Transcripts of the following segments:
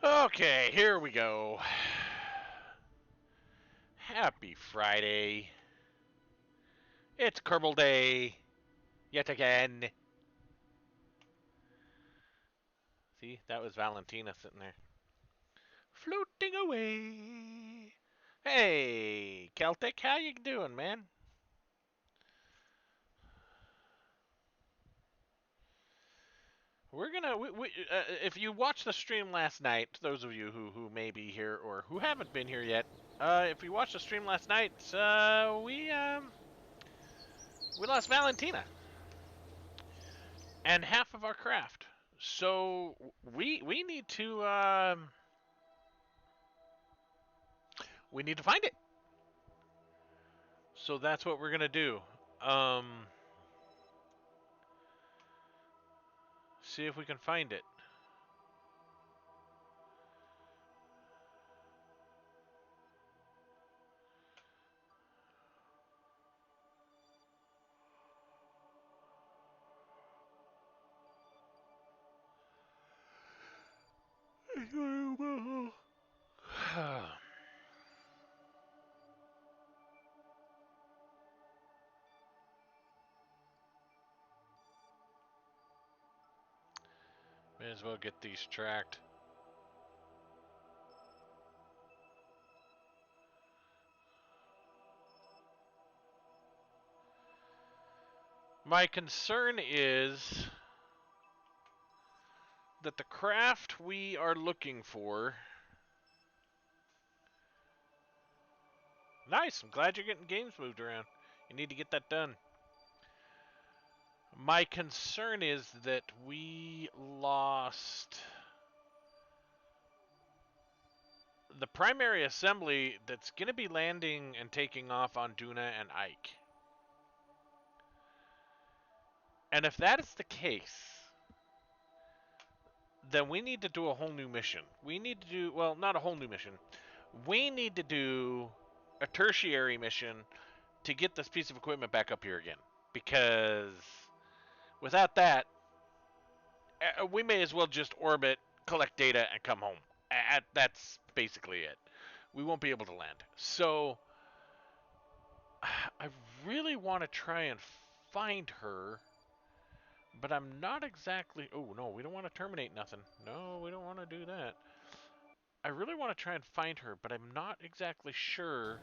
Okay, here we go. Happy Friday. It's Kerbal Day. Yet again. See, that was Valentina sitting there. Floating away. Hey, Celtic, how you doing, man? We're gonna, if you watched the stream last night, those of you who may be here or who haven't been here yet, if you watched the stream last night, we lost Valentina and half of our craft. So we need to we need to find it. So that's what we're gonna do. Um, See if we can find it. May as well get these tracked. My concern is that the craft we are looking for. Nice, I'm glad you're getting games moved around. You need to get that done. My concern is that we lost the primary assembly that's going to be landing and taking off on Duna and Ike. And if that is the case, then we need to do a whole new mission. We need to do, well, not a whole new mission. We need to do a tertiary mission to get this piece of equipment back up here again. Because without that, we may as well just orbit, collect data, and come home. That's basically it. We won't be able to land. So I really want to try and find her, but I'm not exactly. Oh no, we don't want to terminate nothing. No, we don't want to do that. I really want to try and find her, but I'm not exactly sure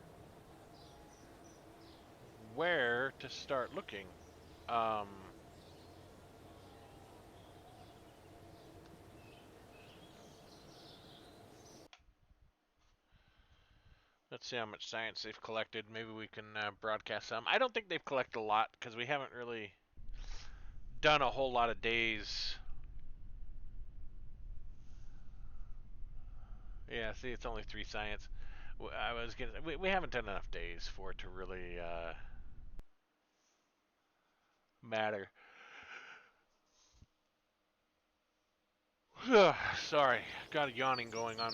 where to start looking. Um, let's see how much science they've collected. Maybe we can broadcast some. I don't think they've collected a lot because we haven't really done a whole lot of days. Yeah, see, it's only 3 science. I was gonna. We haven't done enough days for it to really matter. Sorry, got a yawning going on.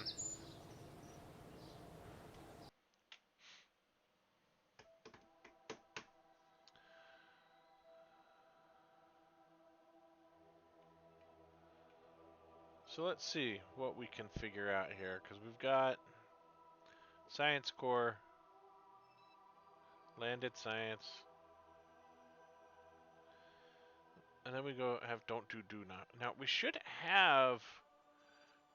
So let's see what we can figure out here, because we've got science core, landed science, and then we go have don't do not. Now we should have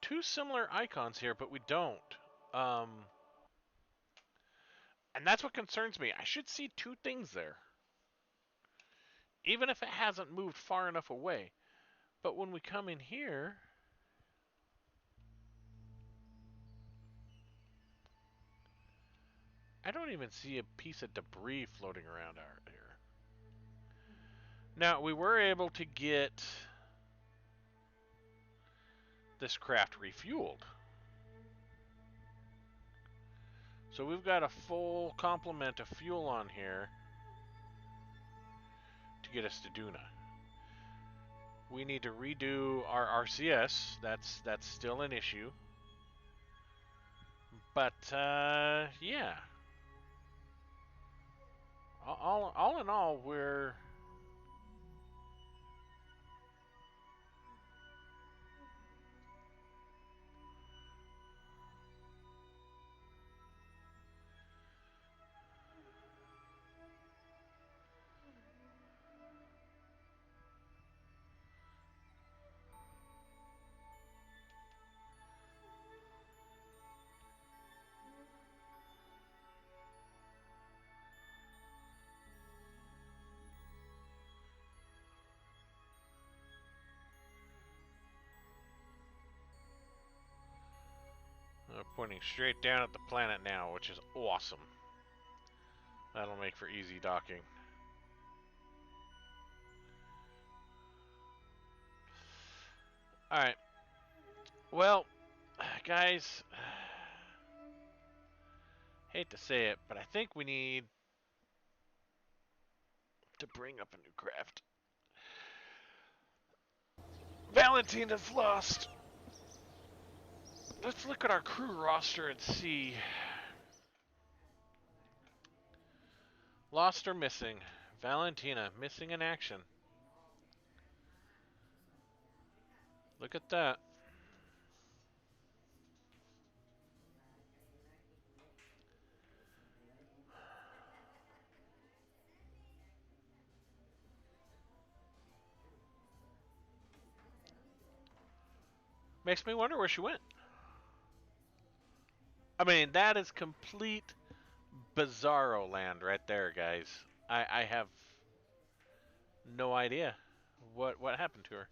2 similar icons here, but we don't. Um, and that's what concerns me. I should see 2 things there, even if it hasn't moved far enough away. But when we come in here, I don't even see a piece of debris floating around out here. Now, we were able to get this craft refueled. So we've got a full complement of fuel on here to get us to Duna. We need to redo our RCS. That's still an issue. But yeah. All in all, we're Pointing straight down at the planet now, which is awesome. That'll make for easy docking. Alright. Well, guys, hate to say it, but I think we need to bring up a new craft. Valentina's lost. Let's look at our crew roster and see. Lost or missing. Valentina, missing in action. Look at that. Makes me wonder where she went. I mean, that is complete bizarro land right there, guys. I have no idea what happened to her.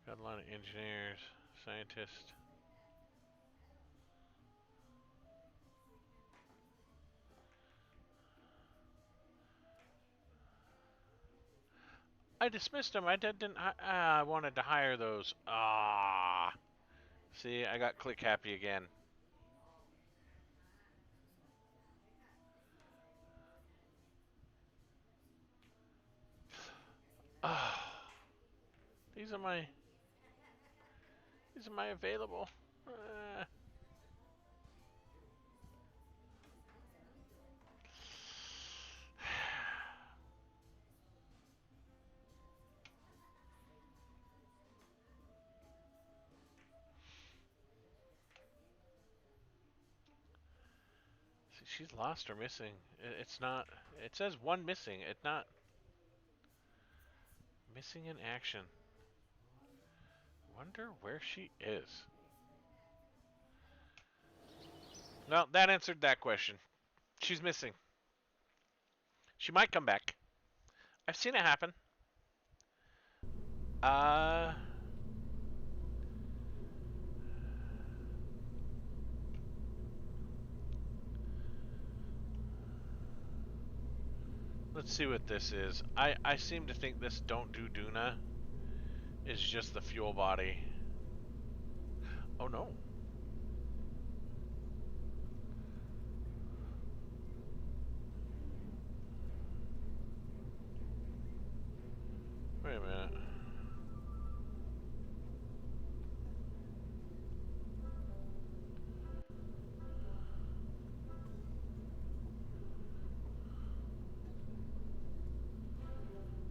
Got a lot of engineers, scientists. I dismissed them. I didn't. I wanted to hire those. Ah. See, I got click happy again. Ah. These are my available. See, she's lost or missing. It's not. It says one missing. It's not missing in action. Wonder where she is. Well, that answered that question. She's missing. She might come back. I've seen it happen. Let's see what this is. I seem to think this don't do Duna is just the fuel body. Oh no. Wait a minute.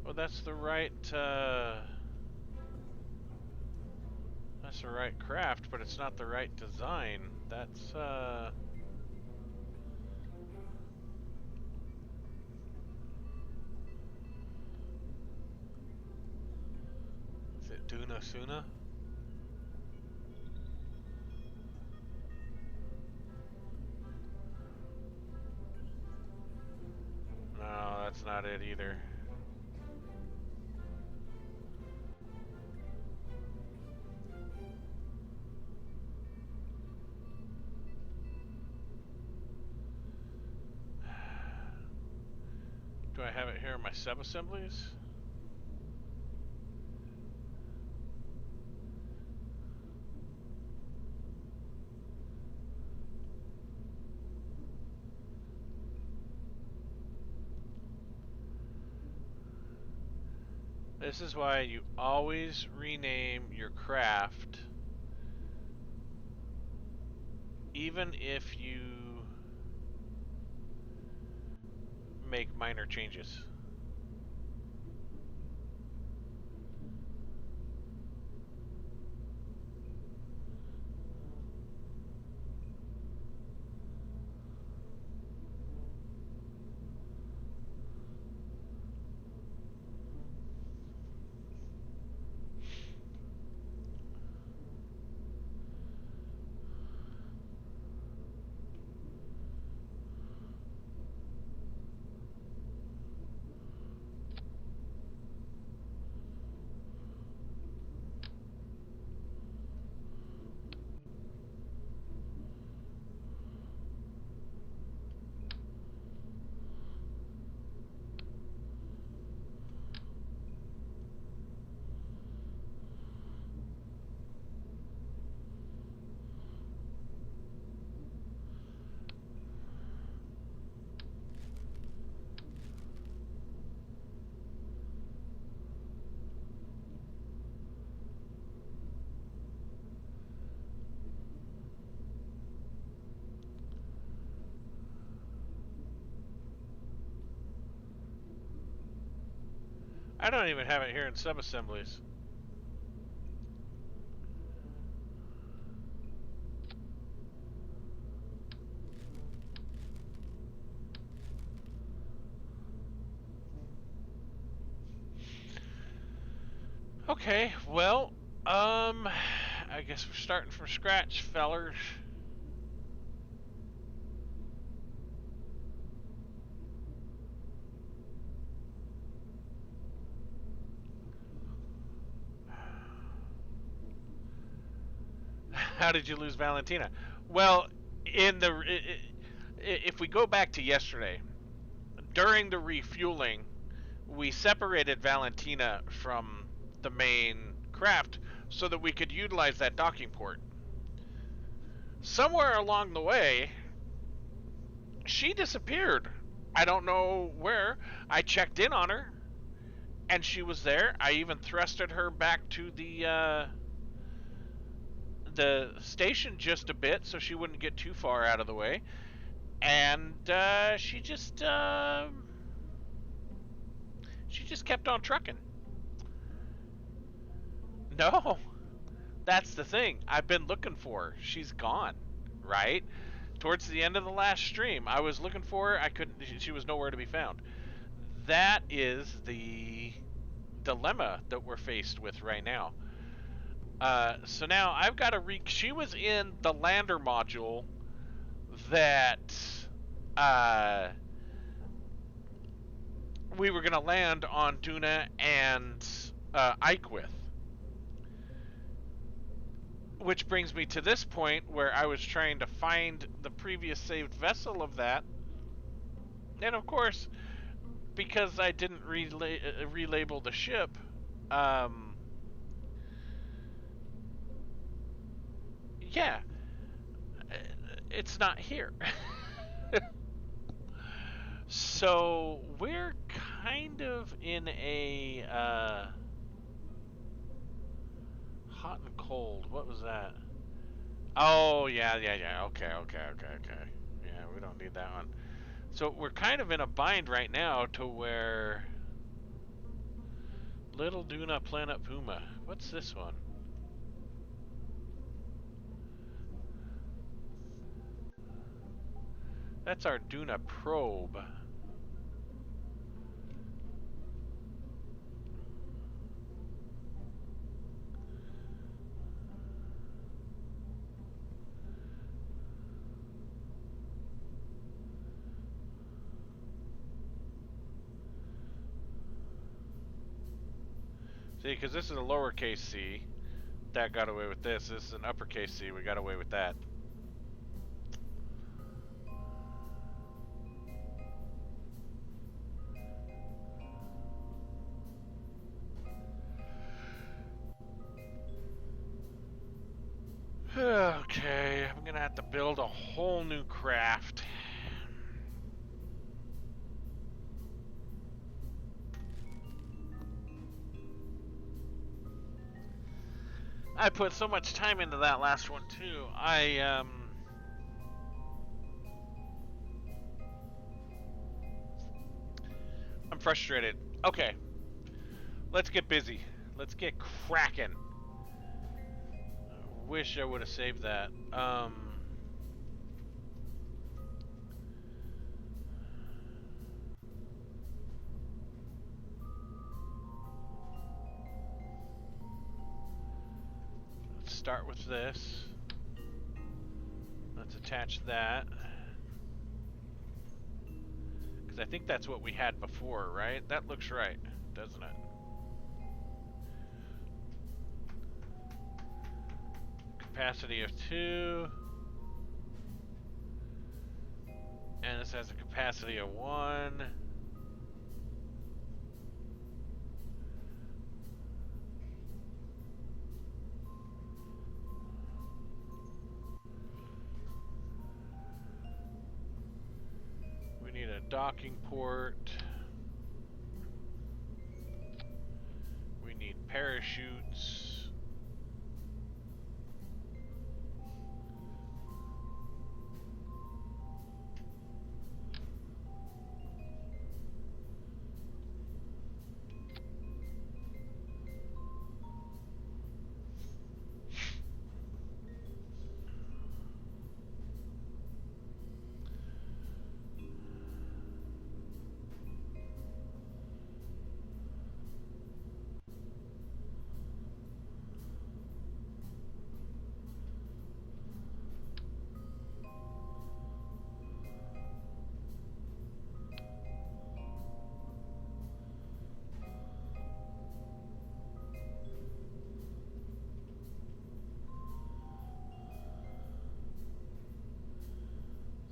Oh, that's the right craft, but it's not the right design. That's is it Duna Suna? No, that's not it either. Do I have it here in my sub-assemblies? This is why you always rename your craft, even if you make minor changes. don't even have it here in sub-assemblies. Okay, well, I guess we're starting from scratch, fellers. How did you lose Valentina? Well, if we go back to yesterday, during the refueling, we separated Valentina from the main craft so that we could utilize that docking port. Somewhere along the way, she disappeared. I don't know where. I checked in on her, and she was there. I even thrusted her back to the station just a bit so she wouldn't get too far out of the way, and she just kept on trucking. No, that's the thing. I've been looking for her. She's gone, right? Towards the end of the last stream, I was looking for her. I couldn't. She was nowhere to be found. That is the dilemma that we're faced with right now. So now I've got to She was in the lander module that uh, we were gonna land on Duna and Ike with. Which brings me to this point where I was trying to find the previous saved vessel of that. And of course, because I didn't relabel the ship, yeah, it's not here. So we're kind of in a hot and cold. What was that? Oh, yeah. Okay. Yeah, we don't need that one. So we're kind of in a bind right now to where Little Duna Planet Puma. What's this one? That's our Duna probe. See, because this is a lowercase c. That got away with this. This is an uppercase c. We got away with that. Okay, I'm gonna have to build a whole new craft. I put so much time into that last one too. I'm frustrated. Okay, let's get busy. Let's get cracking. Wish I would have saved that. Let's start with this. Let's attach that. Because I think that's what we had before, right? That looks right, doesn't it? Capacity of 2. And this has a capacity of 1. We need a docking port. We need parachutes.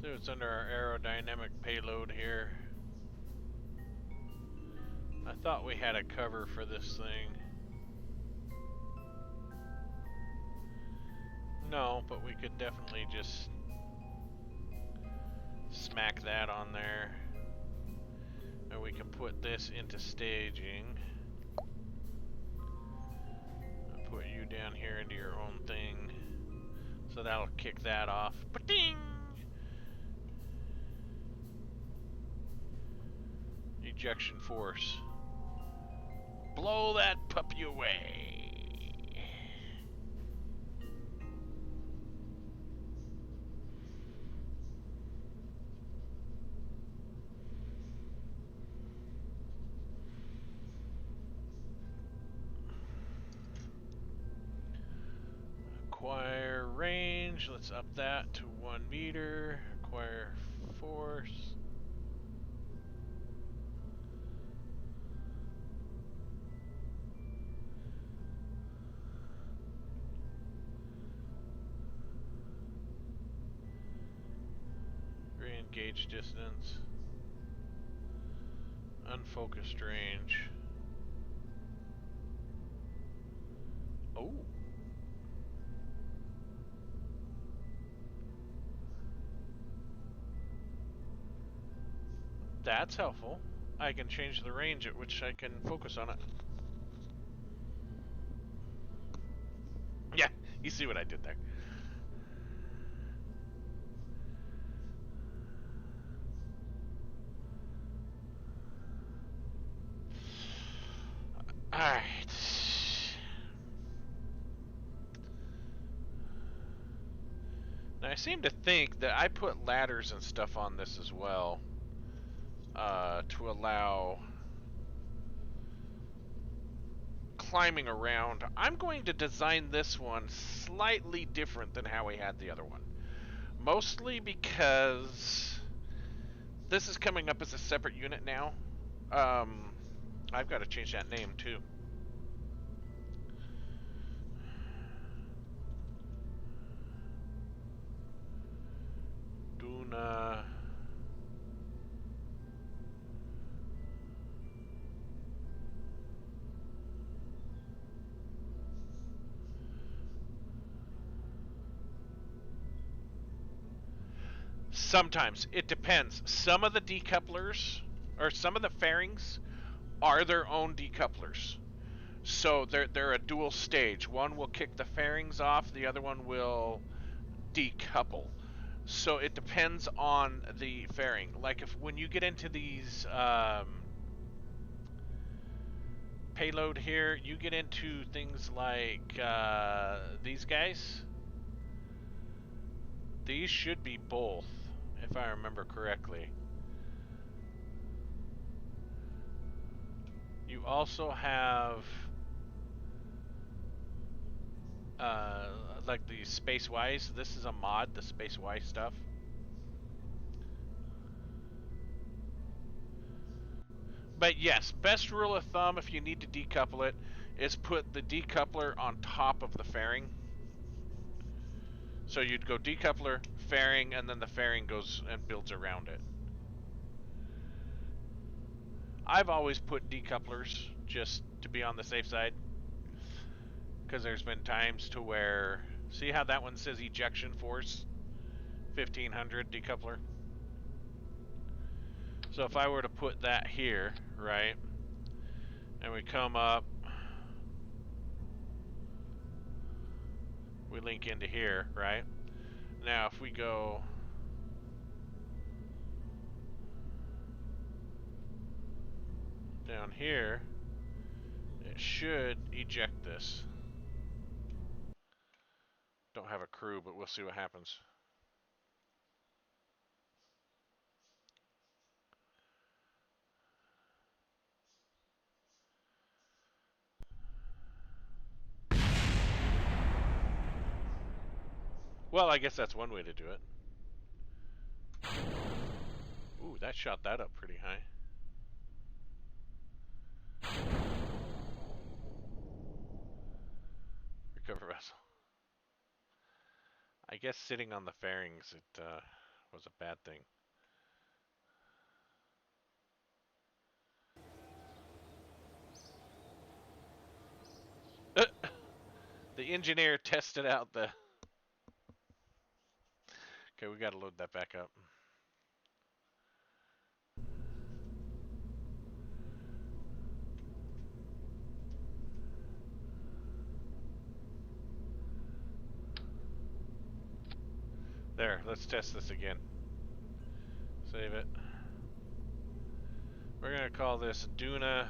So it's under our aerodynamic payload here. I thought we had a cover for this thing. No, but we could definitely just smack that on there. And we can put this into staging. I'll put you down here into your own thing. So that'll kick that off. Ba-ding! Ejection force. Blow that puppy away. Acquire range. Let's up that to 1 meter. Acquire force. Re-engage distance. Unfocused range. Oh. That's helpful. I can change the range at which I can focus on it. Yeah, you see what I did there. Alright. Now I seem to think that I put ladders and stuff on this as well. To allow climbing around. I'm going to design this one slightly different than how we had the other one. Mostly because this is coming up as a separate unit now. I've got to change that name too. Duna. Sometimes it depends. Some of the decouplers or some of the fairings are their own decouplers. So they're a dual stage. One will kick the fairings off, the other one will decouple. So it depends on the fairing. Like if when you get into these payload here, you get into things like these guys. These should be both, if I remember correctly. You also have like the Space Wise. This is a mod, the Space Wise stuff. But yes, best rule of thumb if you need to decouple it is put the decoupler on top of the fairing. So you'd go decoupler, fairing, and then the fairing goes and builds around it. I've always put decouplers just to be on the safe side. Because there's been times to where, see how that one says ejection force? 1500 decoupler. So if I were to put that here, right, and we come up, we link into here, right? Now if we go down here, it should eject this. Don't have a crew, but we'll see what happens. Well, I guess that's one way to do it. Ooh, that shot that up pretty high. Recover vessel. I guess sitting on the fairings, it was a bad thing. The engineer tested out the... Okay, we gotta load that back up. There, let's test this again. Save it. We're gonna call this Duna.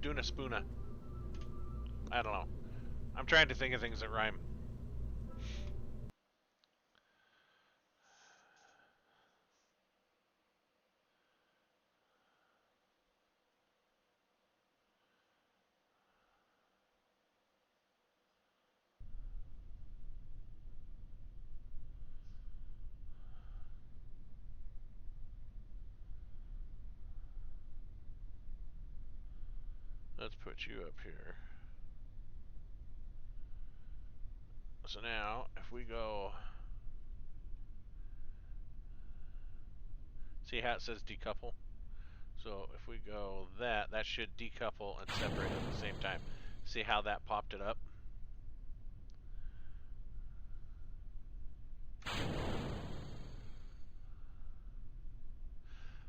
Duna Spoona. I don't know. I'm trying to think of things that rhyme. Let's put you up here. So now, if we go... See how it says decouple? So if we go that should decouple and separate at the same time. See how that popped it up?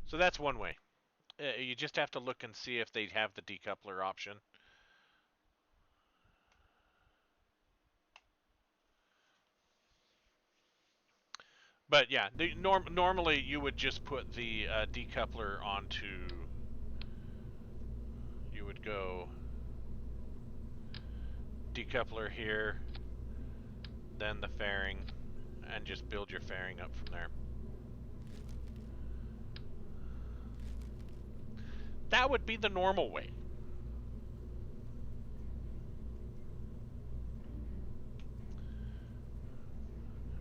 So that's one way. You just have to look and see if they have the decoupler option. But yeah, normally you would just put the decoupler onto... You would go decoupler here, then the fairing, and just build your fairing up from there. That would be the normal way.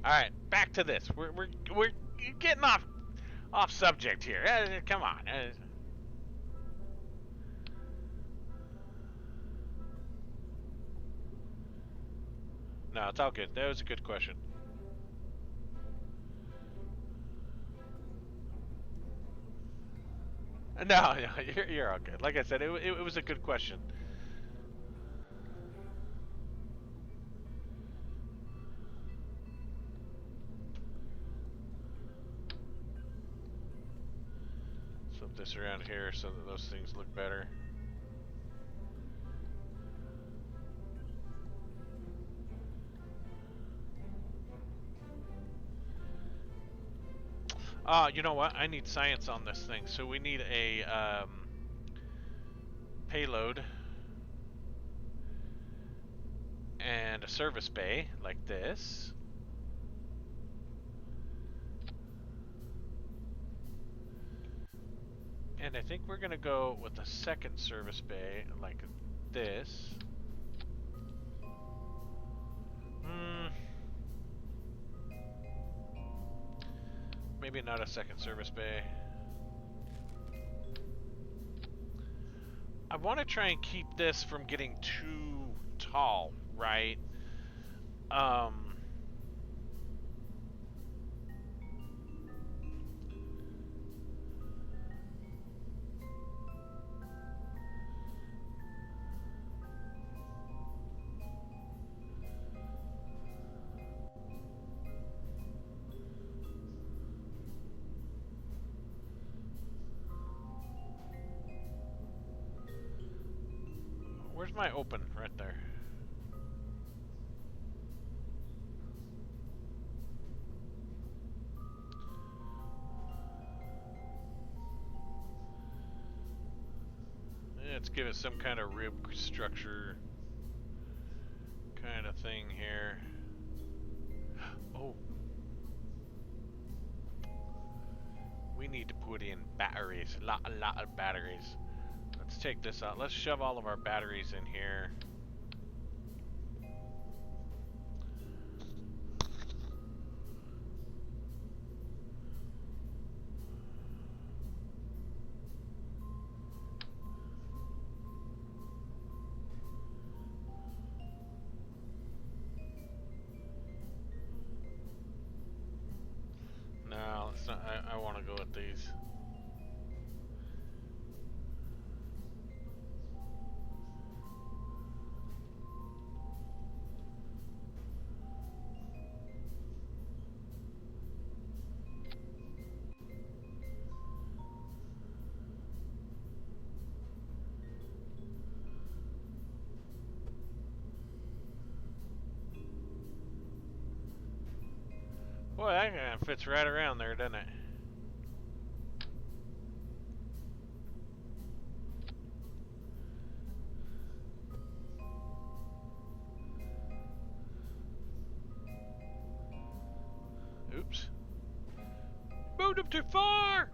All right, back to this. We're getting off subject here. Come on. No, it's all good. That was a good question. No, you're all good. Like I said, it was a good question. Flip this around here so that those things look better. You know what? I need science on this thing. So we need a payload and a service bay like this. And I think we're going to go with a second service bay like this. Maybe not a second service bay. I want to try and keep this from getting too tall, right? Where's my open? Right there. Let's give it some kind of rib structure kind of thing here. Oh. We need to put in batteries. A lot of batteries. Let's take this out. Let's shove all of our batteries in here. with these. Boy, that kind of fits right around there, doesn't it? Oops. Moved him too far!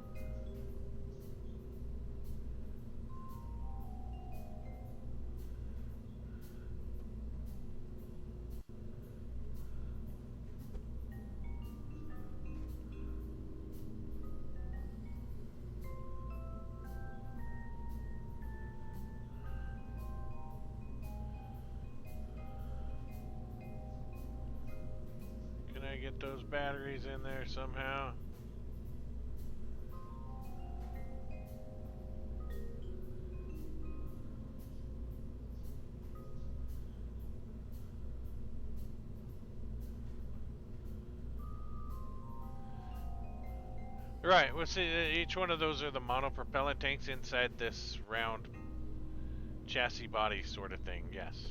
Can I get those batteries in there somehow? Right, well see, each one of those are the monopropellant tanks inside this round chassis body sort of thing, yes.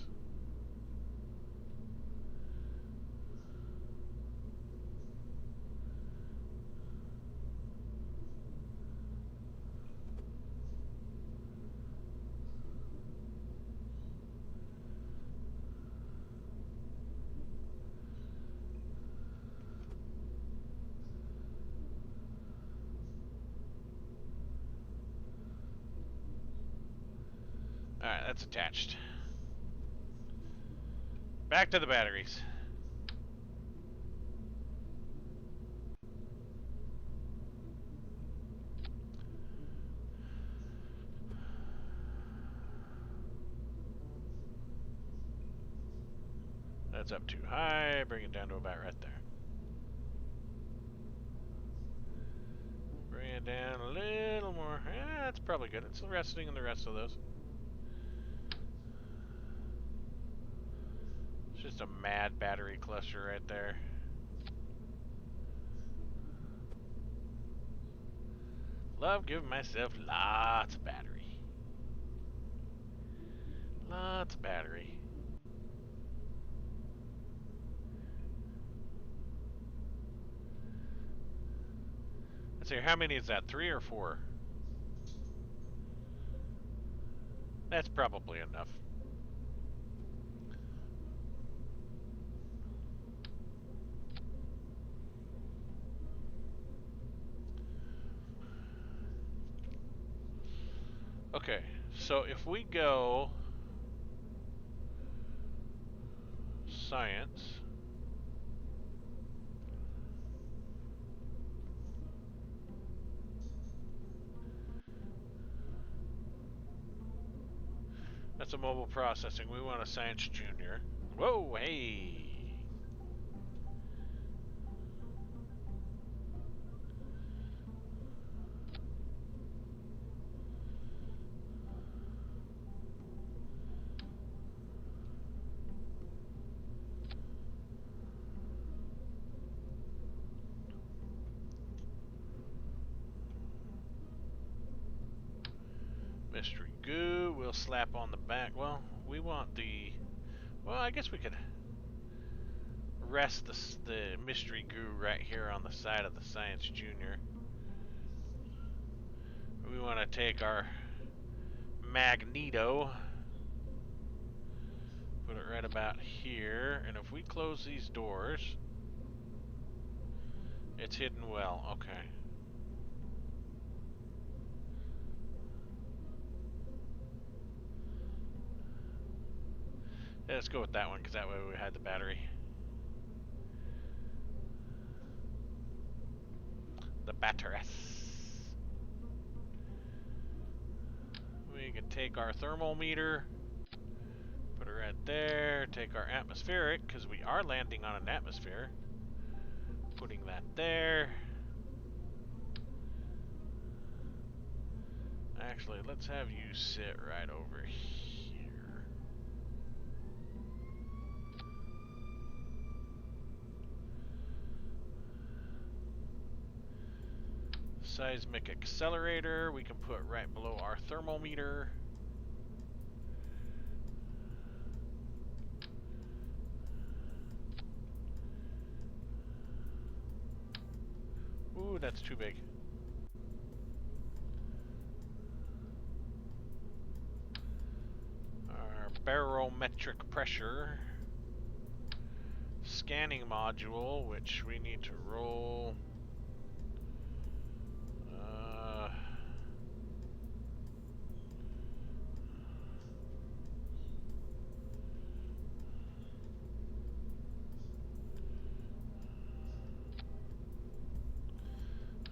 Alright, that's attached. Back to the batteries. That's up too high. Bring it down to about right there. Bring it down a little more. That's probably good. It's resting in the rest of those. It's just a mad battery cluster right there. Love giving myself lots of battery. Lots of battery. Let's see, how many is that? 3 or 4? That's probably enough. Okay, so if we go science, that's a mobile processing. We want a science junior. Whoa, hey. Mystery goo, we'll slap on the back. Well, we want the... Well, I guess we could rest the mystery goo right here on the side of the science junior. We want to take our magneto, put it right about here, and if we close these doors, it's hidden well. Okay. Yeah, let's go with that one, because that way we hide the battery. The batteress. We can take our thermal meter, put it right there, take our atmospheric, because we are landing on an atmosphere. Putting that there. Actually, let's have you sit right over here. Seismic accelerator we can put right below our thermometer. Ooh, that's too big. Our barometric pressure. Scanning module, which we need to roll.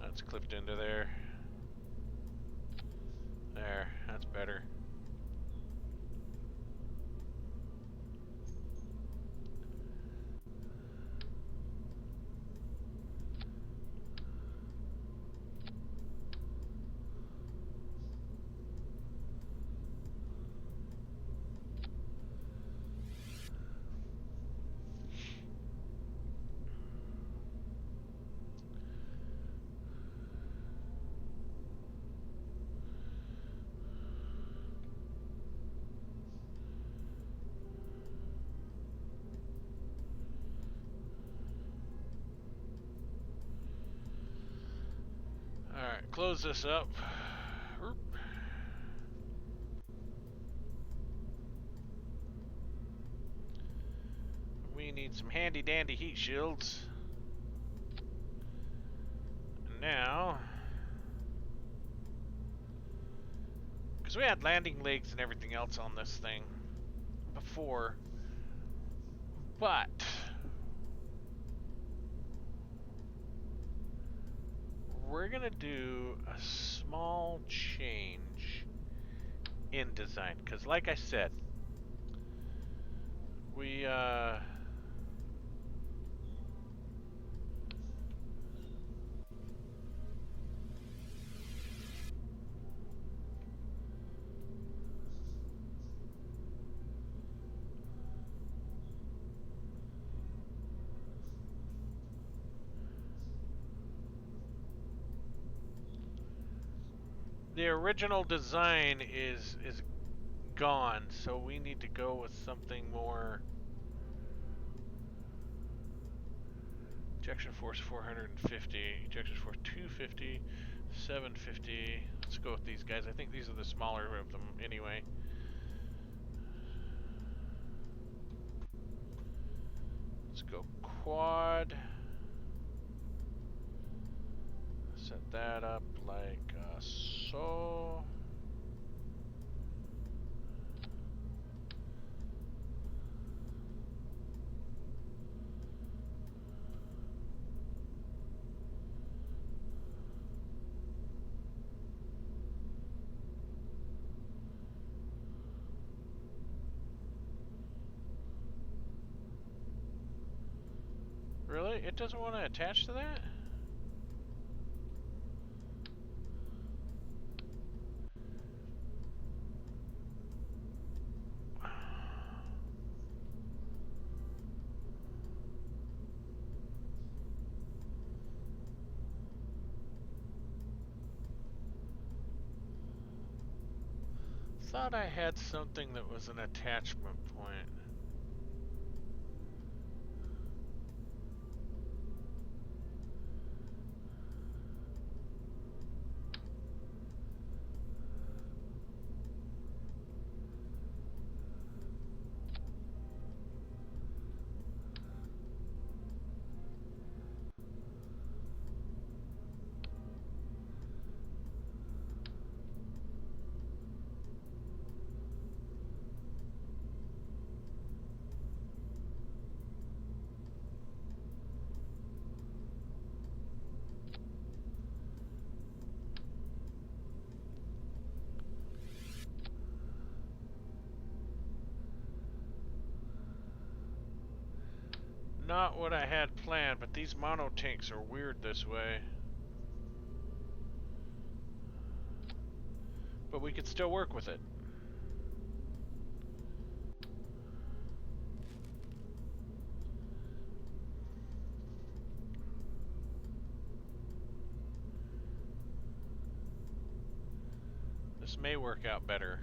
That's clipped into there. There, that's better. Alright, close this up. We need some handy dandy heat shields. And now, because we had landing legs and everything else on this thing before, but we're gonna do a small change in design, because like I said, we the original design is gone, so we need to go with something more. Ejection force 450, ejection force 250, 750. Let's go with these guys. I think these are the smaller of them anyway. Let's go quad. Set that up like so. Really? It doesn't want to attach to that? Thought I had something that was an attachment point. Not what I had planned, but these mono tanks are weird this way. but we could still work with it. This may work out better.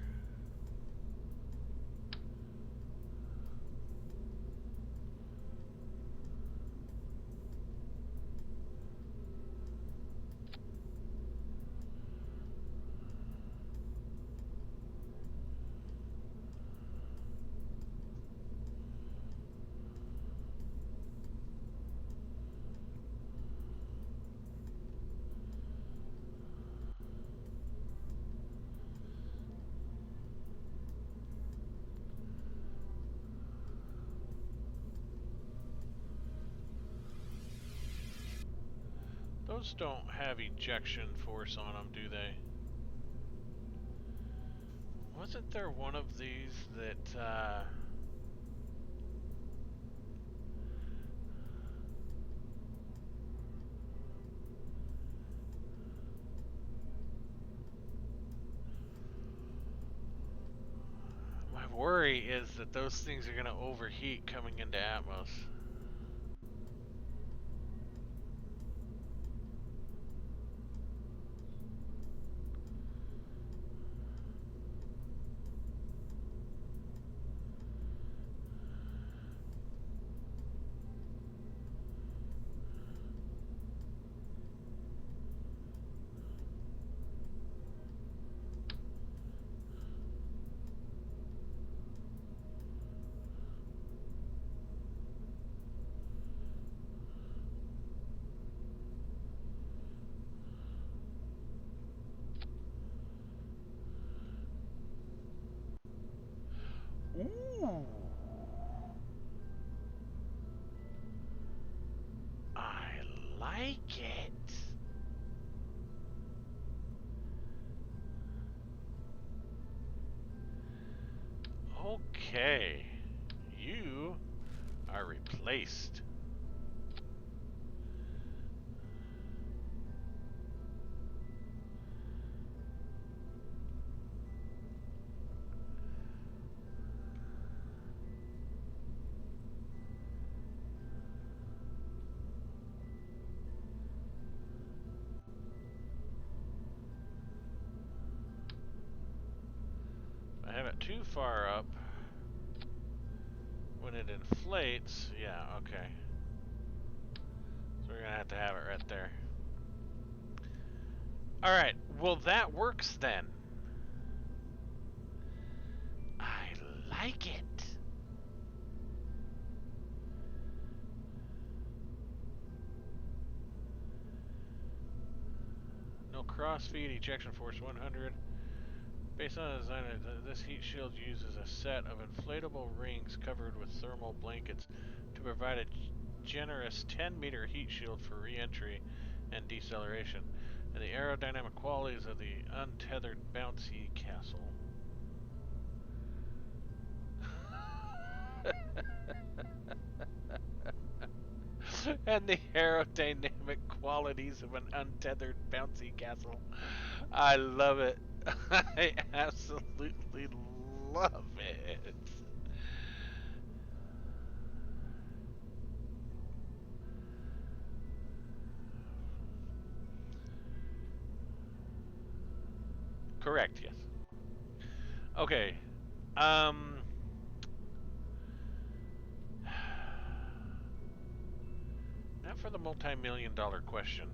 Those don't have ejection force on them, do they? Wasn't there one of these that, my worry is that those things are going to overheat coming into Atmos. Ooh. I like it. Okay. You are replaced. I have it too far up. When it inflates, yeah, okay. So we're gonna have to have it right there. Alright, well that works then. I like it. No crossfeed, ejection force 100. Based on the design, this heat shield uses a set of inflatable rings covered with thermal blankets to provide a generous 10-meter heat shield for re-entry and deceleration, and the aerodynamic qualities of the untethered bouncy castle. And the aerodynamic qualities of an untethered bouncy castle. I love it. I absolutely love it. Correct, yes. Okay. Um Now for the multi-million-dollar question.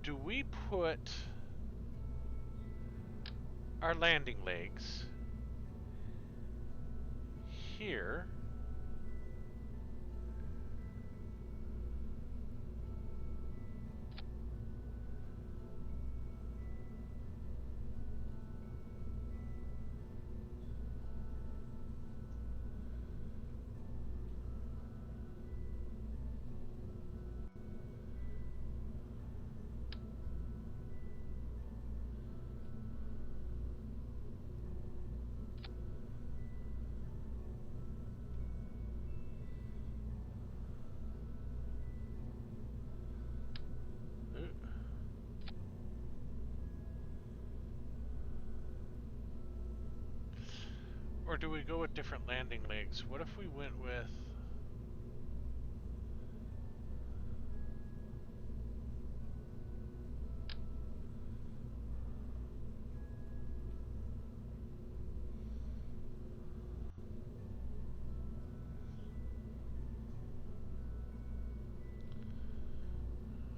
Do we put our landing legs here? or do we go with different landing legs? What if we went with...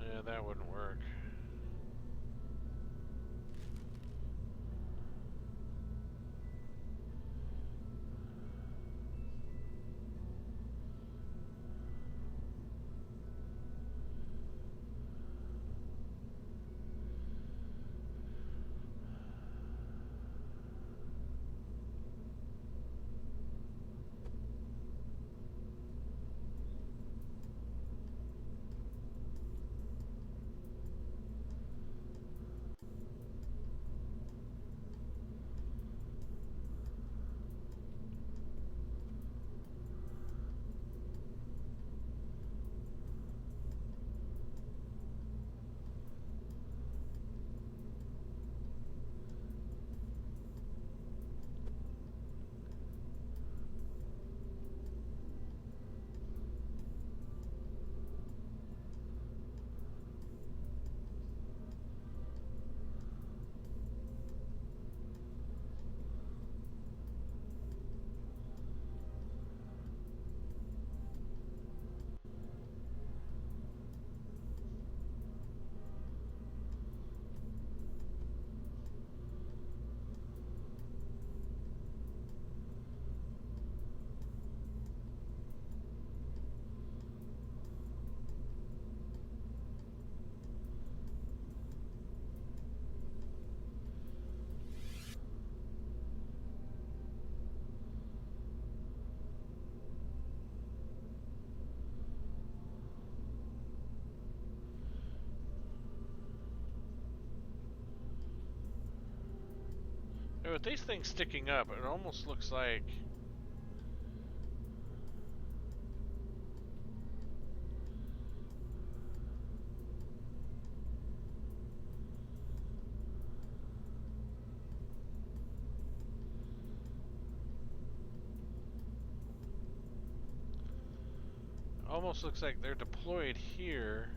Yeah, that wouldn't work. With these things sticking up, it almost looks like... Almost looks like they're deployed here.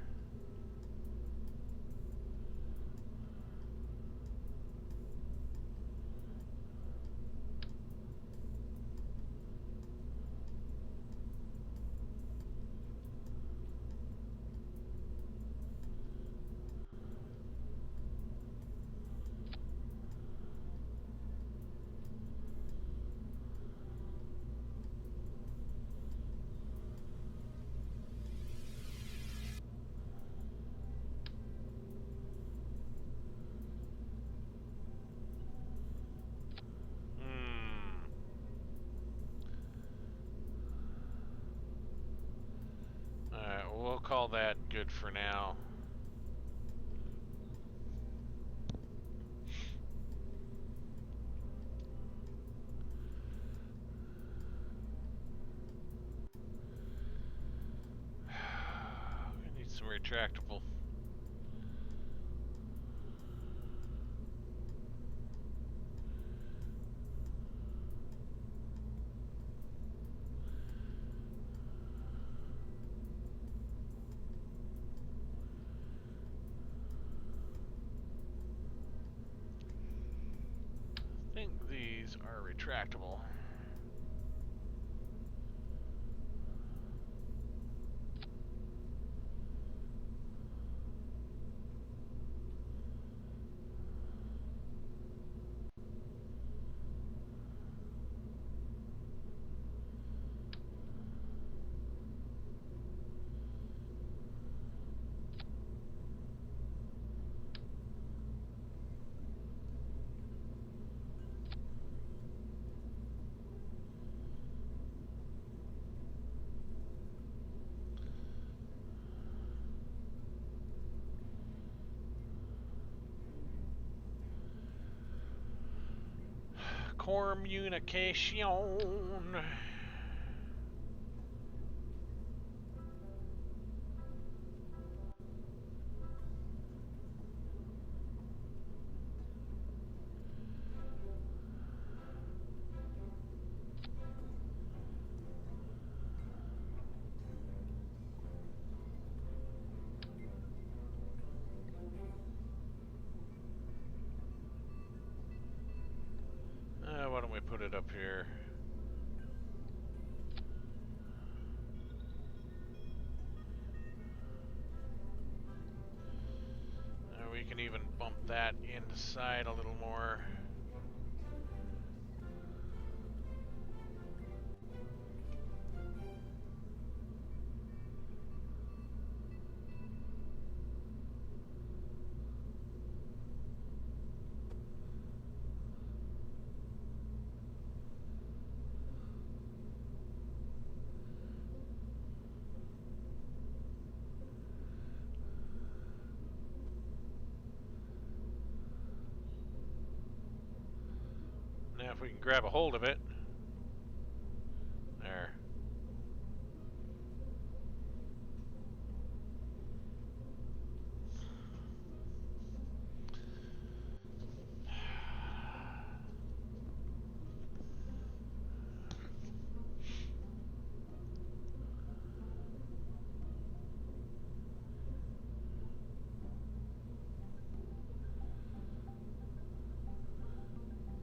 Alright, we'll call that good for now. We need some retractable. I think these are retractable. Communication. we put it up here? We can even bump that inside a little more. Now if we can grab a hold of it. There.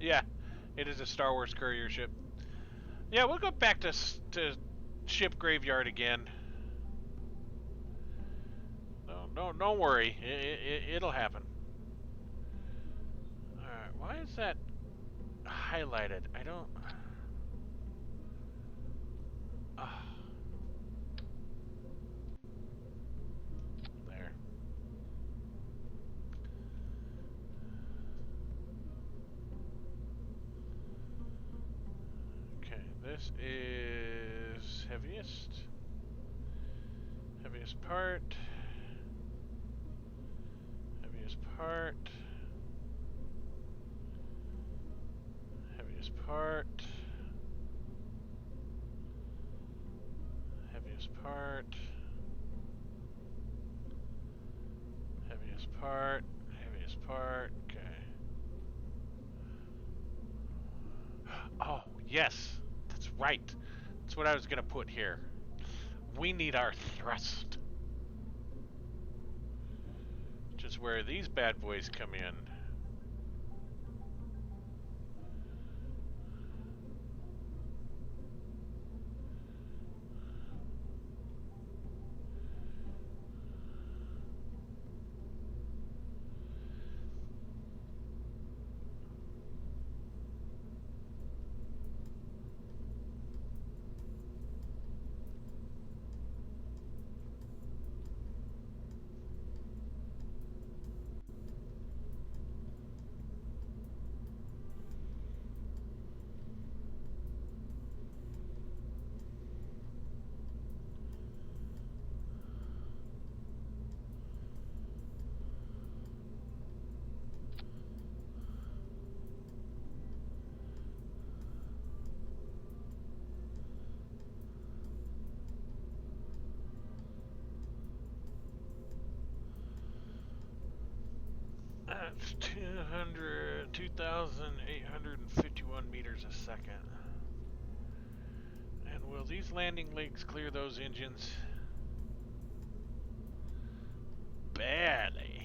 Yeah, it is a Star Wars courier ship. Yeah, we'll go back to ship graveyard again. No, don't worry. It'll happen. Alright, why is that highlighted? I don't... There. Okay, this is heaviest. Heaviest part. Heaviest part. Heaviest part. Heaviest part. Heaviest part. Heaviest part. Okay. Oh, yes. That's right. That's what I was going to put here. We need our thrust. Which is where these bad boys come in. That's 2,851 meters a second. And will these landing legs clear those engines? Barely.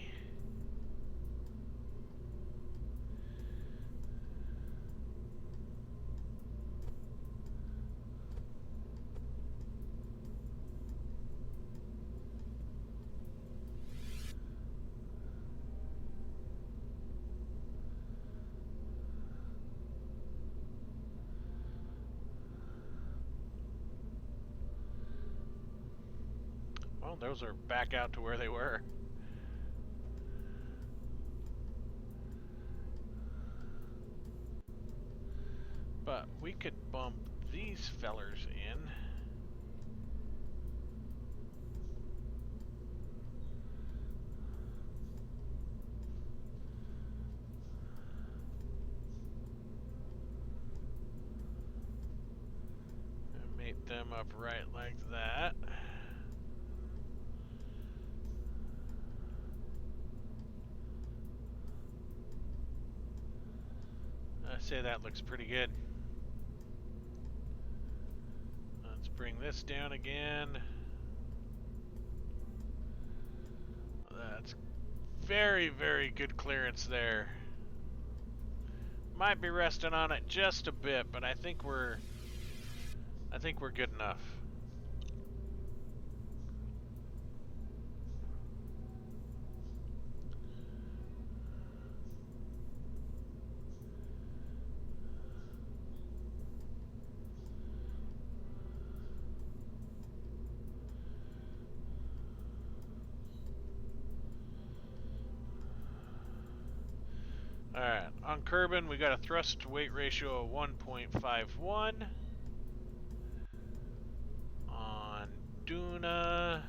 Well, those are back out to where they were. But we could bump these fellers in. And mate them up right like that. I say that looks pretty good. Let's bring this down again. That's very, very good clearance there. Might be resting on it just a bit, but I think we're good enough. Alright, on Kerbin we got a thrust to weight ratio of 1.51. On Duna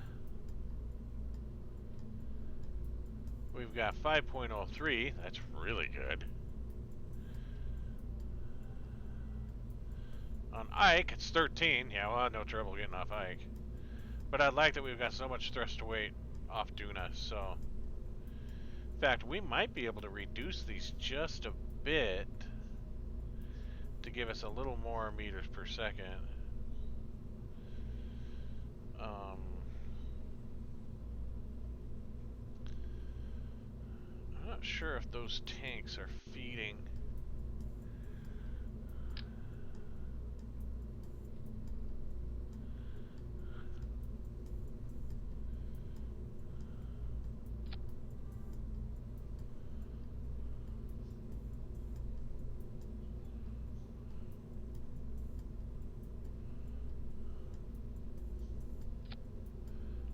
we've got 5.03. That's really good. On Ike it's 13. Yeah, we'll have no trouble getting off Ike. But I like that we've got so much thrust to weight off Duna, so... In fact, we might be able to reduce these just a bit to give us a little more meters per second. I'm not sure if those tanks are feeding.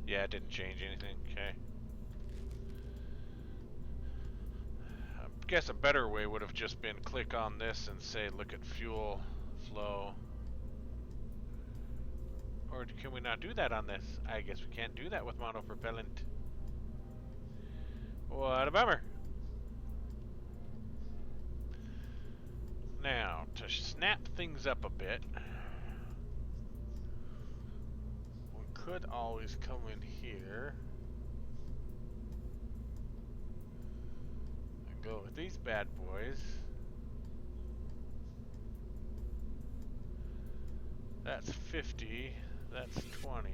Yeah, it didn't change anything. Okay. I guess a better way would have just been click on this and say look at fuel flow. Or can we not do that on this? I guess we can't do that with monopropellant. What a bummer. Now, to snap things up a bit, we could always come in here and go with these bad boys. That's 50, that's 20.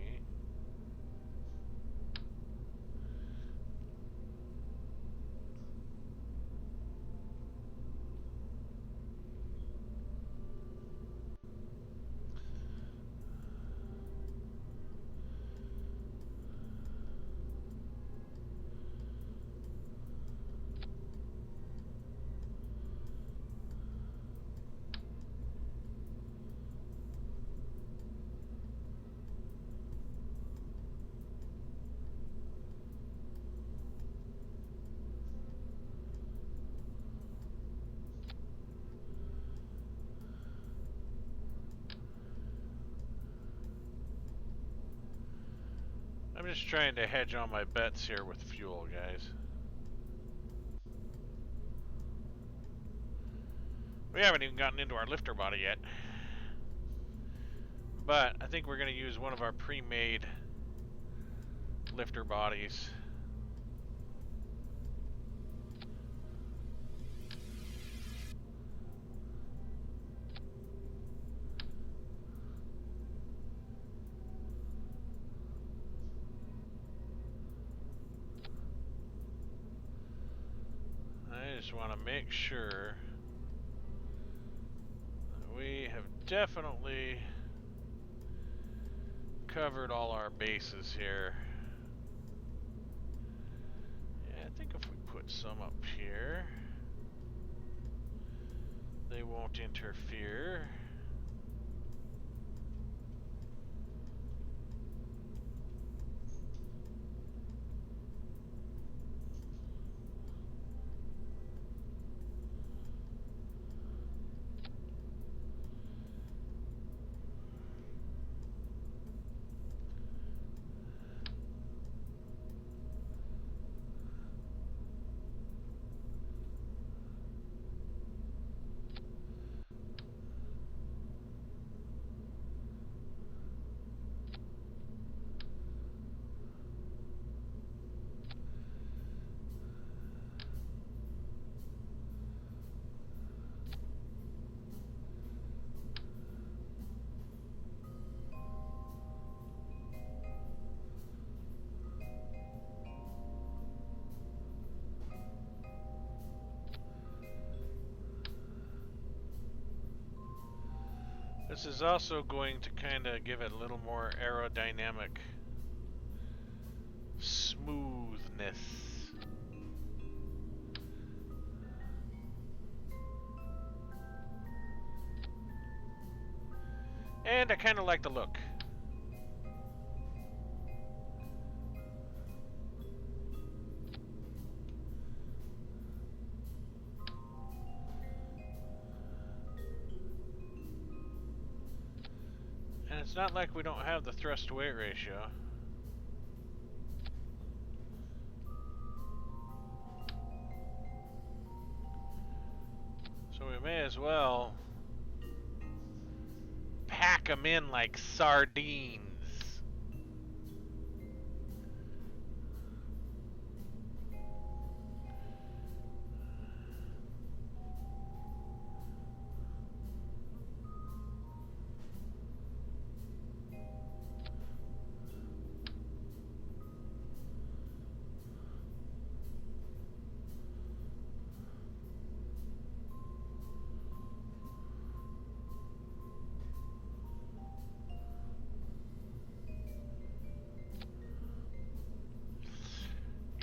I'm just trying to hedge all my bets here with fuel, guys. We haven't even gotten into our lifter body yet. But I think we're going to use one of our pre-made lifter bodies. I just want to make sure that we have definitely covered all our bases here. Yeah, I think if we put some up here, they won't interfere. This is also going to kind of give it a little more aerodynamic smoothness. And I kind of like the look. And it's not like we don't have the thrust to weight ratio. So we may as well pack them in like sardines.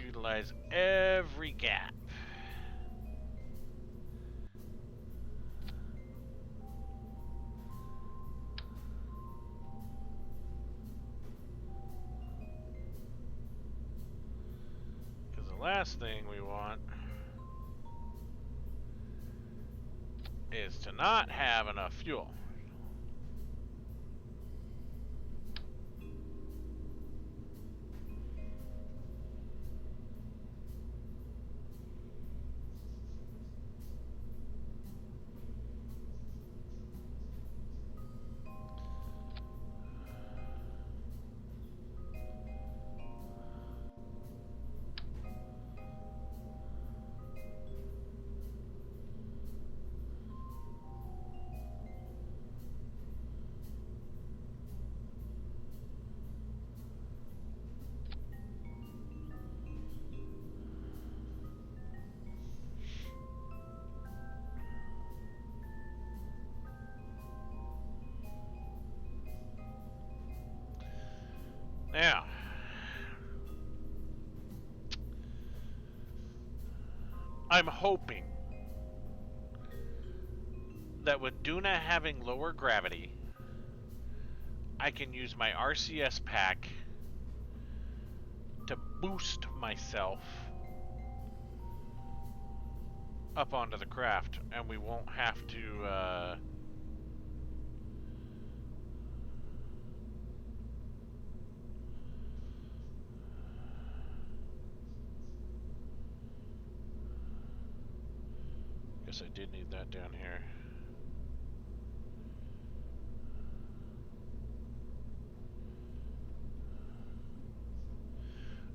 Utilize every gap. Because the last thing we want is to not have enough fuel. Now, I'm hoping that with Duna having lower gravity, I can use my RCS pack to boost myself up onto the craft, and we won't have to guess I did need that down here.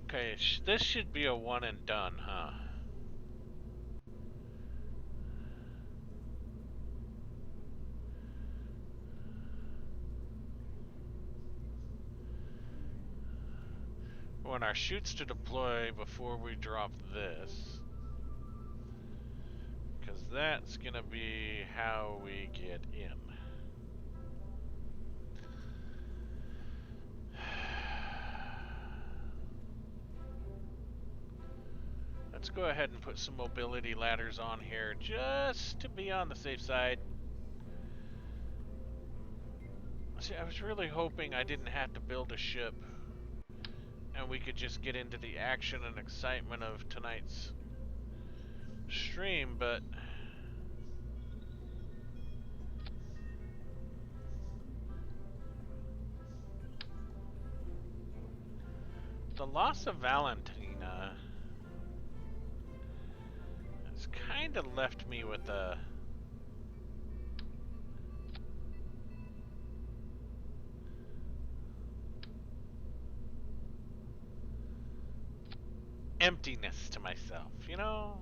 Okay, this should be a one and done, huh? When our chutes to deploy before we drop this. Because that's gonna be how we get in. Let's go ahead and put some mobility ladders on here just to be on the safe side. See, I was really hoping I didn't have to build a ship and we could just get into the action and excitement of tonight's stream, but the loss of Valintina has kind of left me with a emptiness to myself, you know?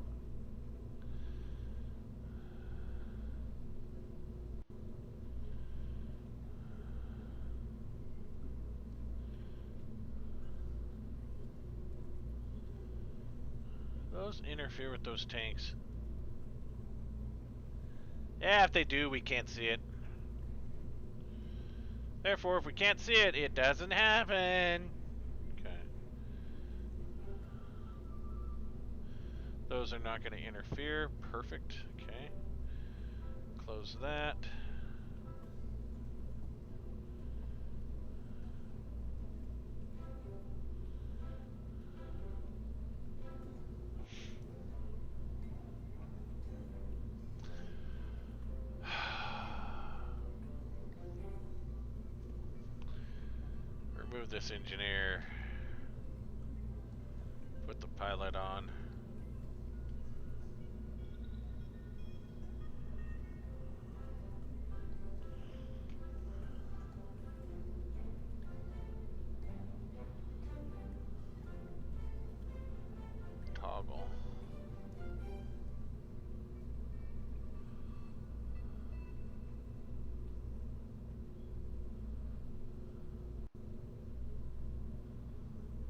Those interfere with those tanks. Yeah, if they do, we can't see it. Therefore, if we can't see it, it doesn't happen. Okay. Those are not going to interfere. Perfect. Okay. Close that. Remove this engineer. Put the pilot on. Toggle.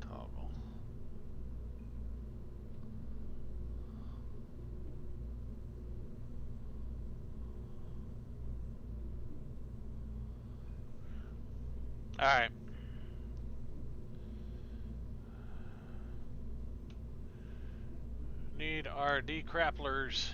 Toggle. Alright. Need our decrapplers.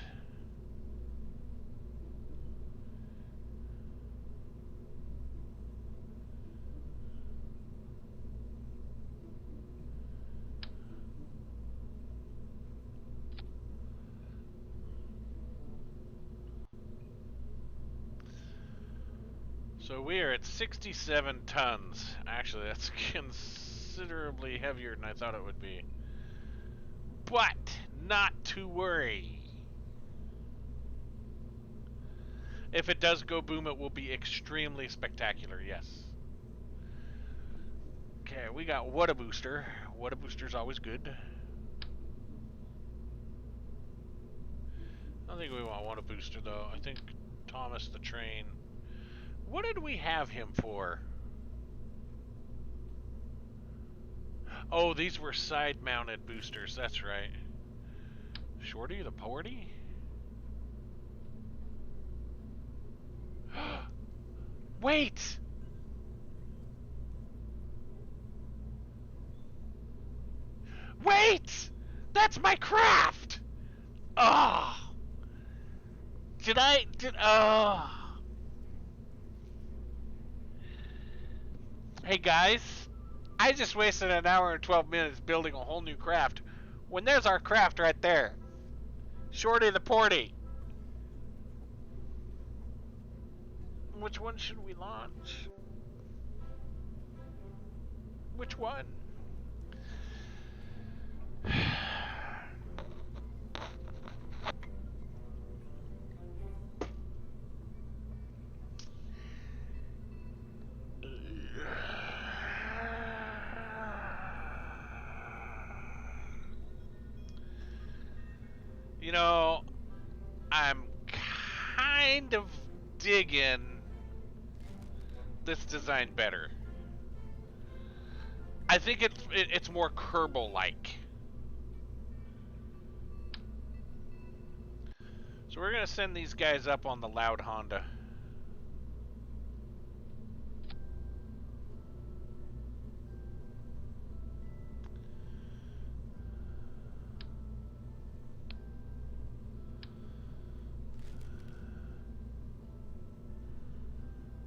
So we are at 67 tons. Actually, that's considerably heavier than I thought it would be. But not to worry. If it does go boom, it will be extremely spectacular, yes. Okay, we got What a Booster. What a Booster's always good. I don't think we want a booster, though. I think Thomas the Train. What did we have him for? Oh, these were side-mounted boosters. That's right. Shorty the Porty? Wait! Wait! That's my craft! Oh! Oh! Hey guys, I just wasted an hour and 12 minutes building a whole new craft when there's our craft right there. Shorty the Porty. Which one should we launch? Which one? You know, I'm kind of digging this design better. I think it's more Kerbal-like. So we're gonna send these guys up on the loud Honda.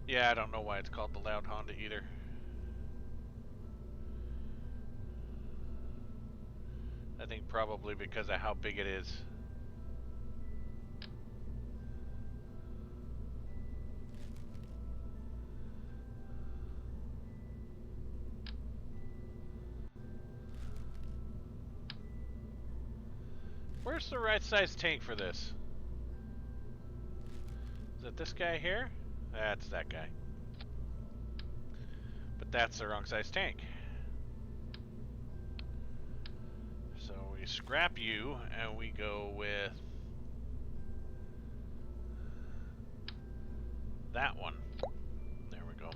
Yeah, I don't know why it's called the loud Honda either. I think probably because of how big it is. Where's the right size tank for this? Is it this guy here? That's that guy. But that's the wrong size tank. So we scrap you and we go with that one. There we go.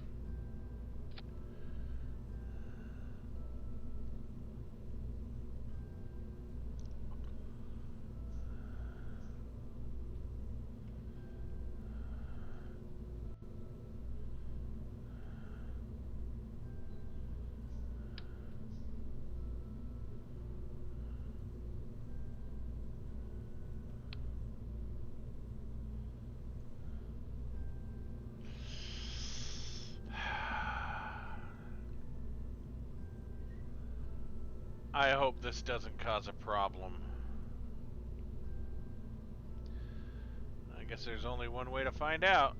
I hope this doesn't cause a problem. I guess there's only one way to find out.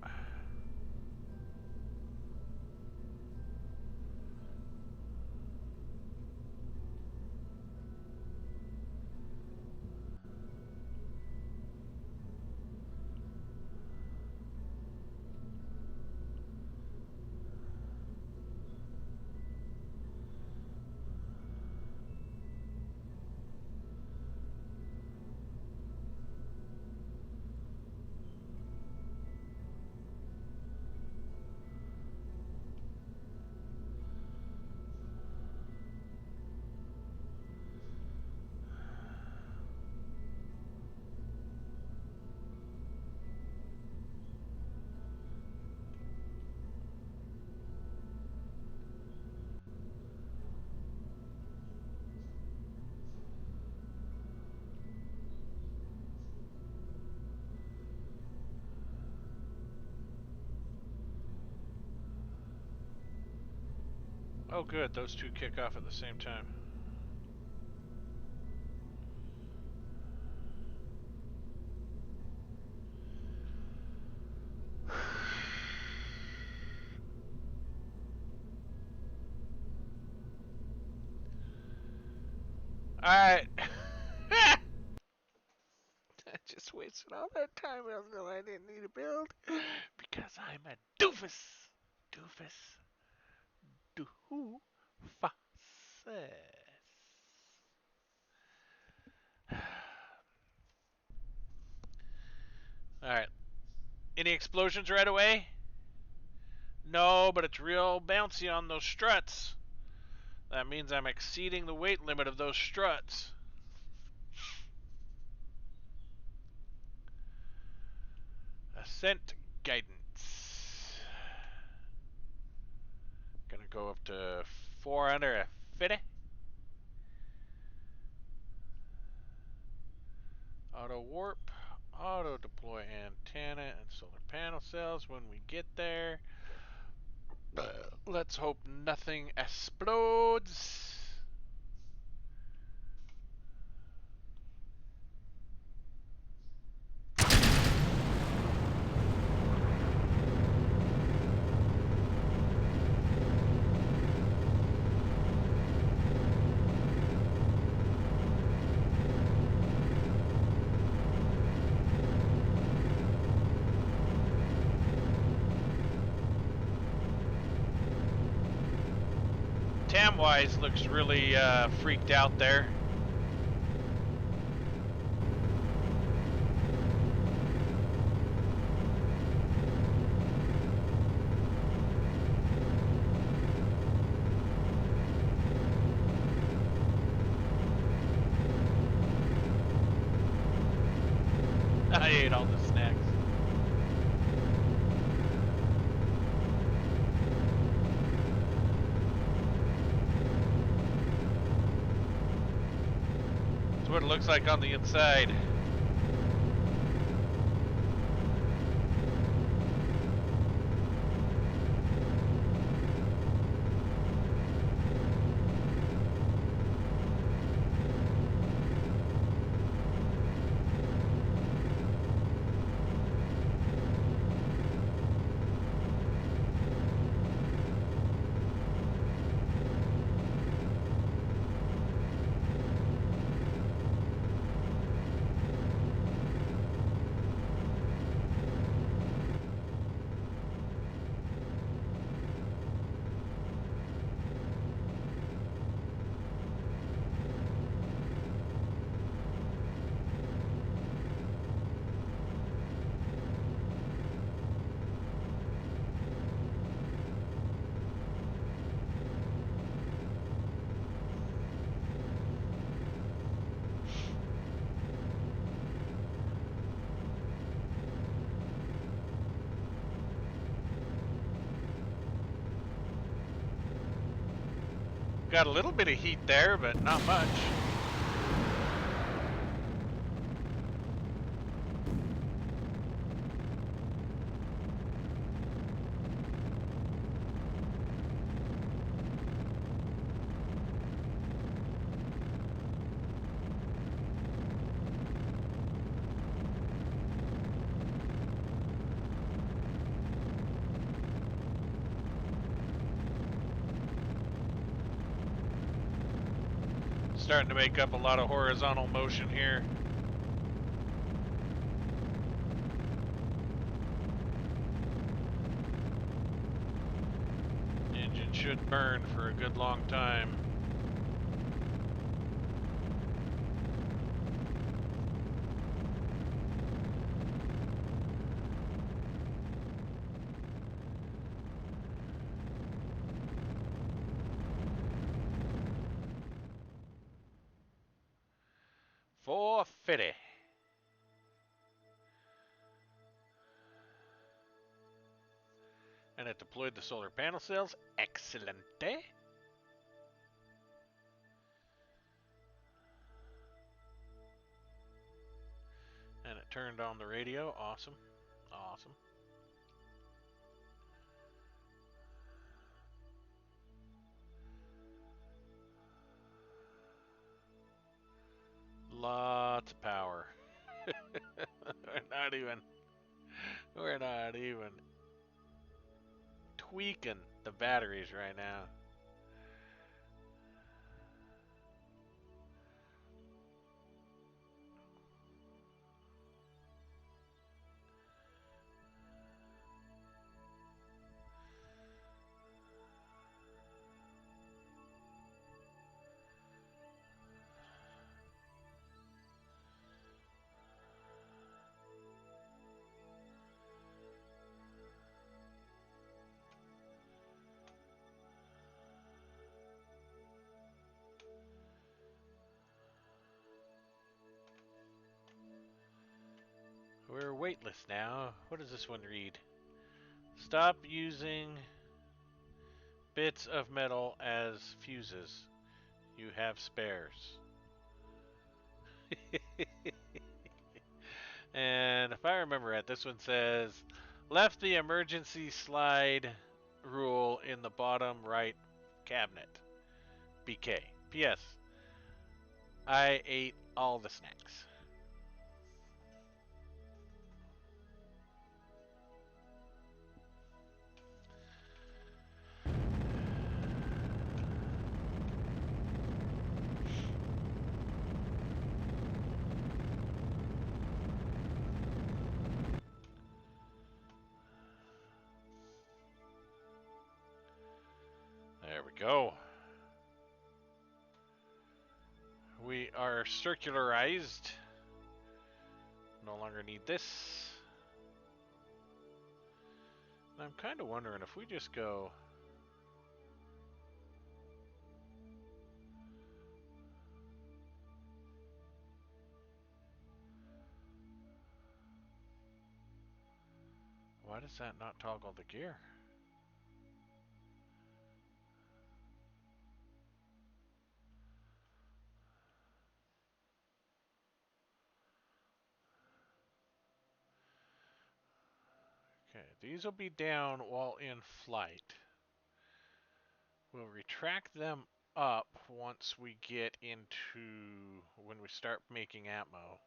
Oh good, those two kick off at the same time. Alright. I just wasted all that time until I didn't need to build. Because I'm a doofus. Doofus. Doofus. Alright. Any explosions right away? No, but it's real bouncy on those struts. That means I'm exceeding the weight limit of those struts. Ascent guidance. Gonna go up to 450. Auto warp. Auto deploy antenna and solar panel cells when we get there. Let's hope nothing explodes. Tamwise looks really freaked out there. I ate all the snacks. That's what it looks like on the inside. Got a little bit of heat there, but not much. Starting to make up a lot of horizontal motion here. Engine should burn for a good long time. $450. And it deployed the solar panel cells. Excelente. And it turned on the radio. Awesome. Awesome. Lots of power. We're not even tweaking the batteries right now. We're weightless now. What does this one read? Stop using bits of metal as fuses. You have spares. And if I remember right, this one says left the emergency slide rule in the bottom right cabinet. BK. P.S. I ate all the snacks. There we go. We are circularized. No longer need this. I'm kind of wondering if we just go... Why does that not toggle the gear? Okay, these will be down while in flight. We'll retract them up once we get into when we start making atmo.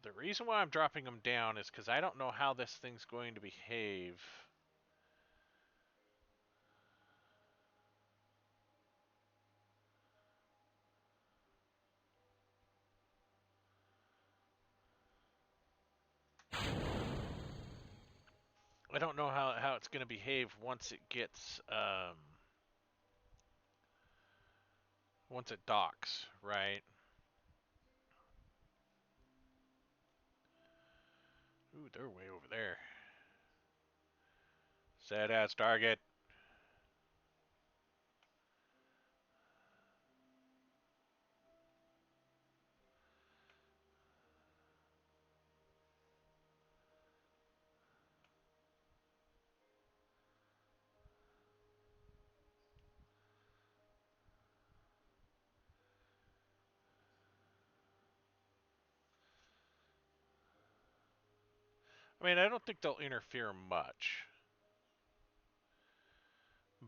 The reason why I'm dropping them down is because I don't know how this thing's going to behave. I don't know how it's going to behave once it gets once it docks, right? Ooh, they're way over there. Set as target. I mean, I don't think they'll interfere much,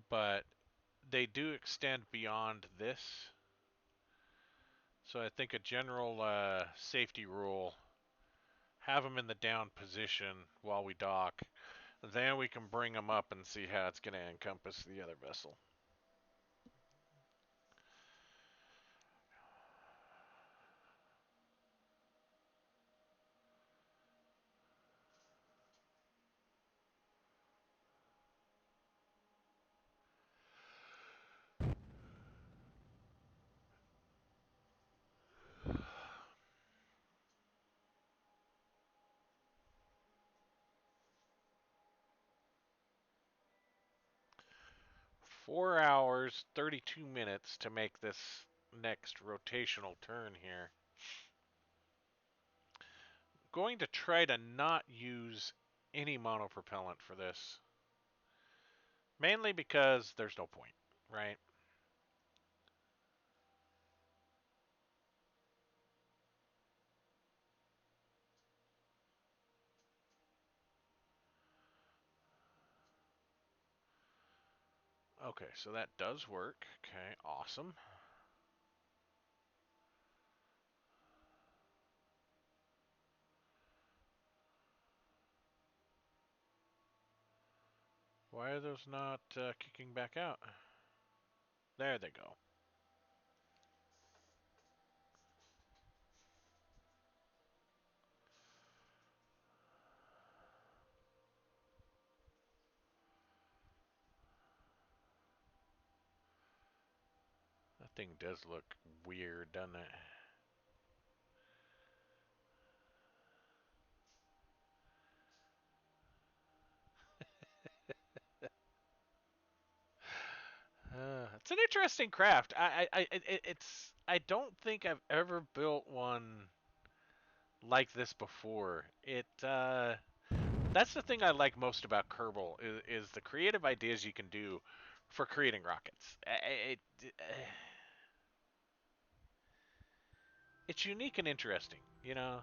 but they do extend beyond this. So I think a general safety rule, have them in the down position while we dock. Then we can bring them up and see how it's going to encompass the other vessel. 4 hours, 32 minutes to make this next rotational turn here. Going to try to not use any monopropellant for this. Mainly because there's no point, right? Okay, so that does work. Okay, awesome. Why are those not kicking back out? There they go. That thing does look weird, doesn't it? It's an interesting craft. I don't think I've ever built one like this before. That's the thing I like most about Kerbal is the creative ideas you can do for creating rockets. It's unique and interesting, you know.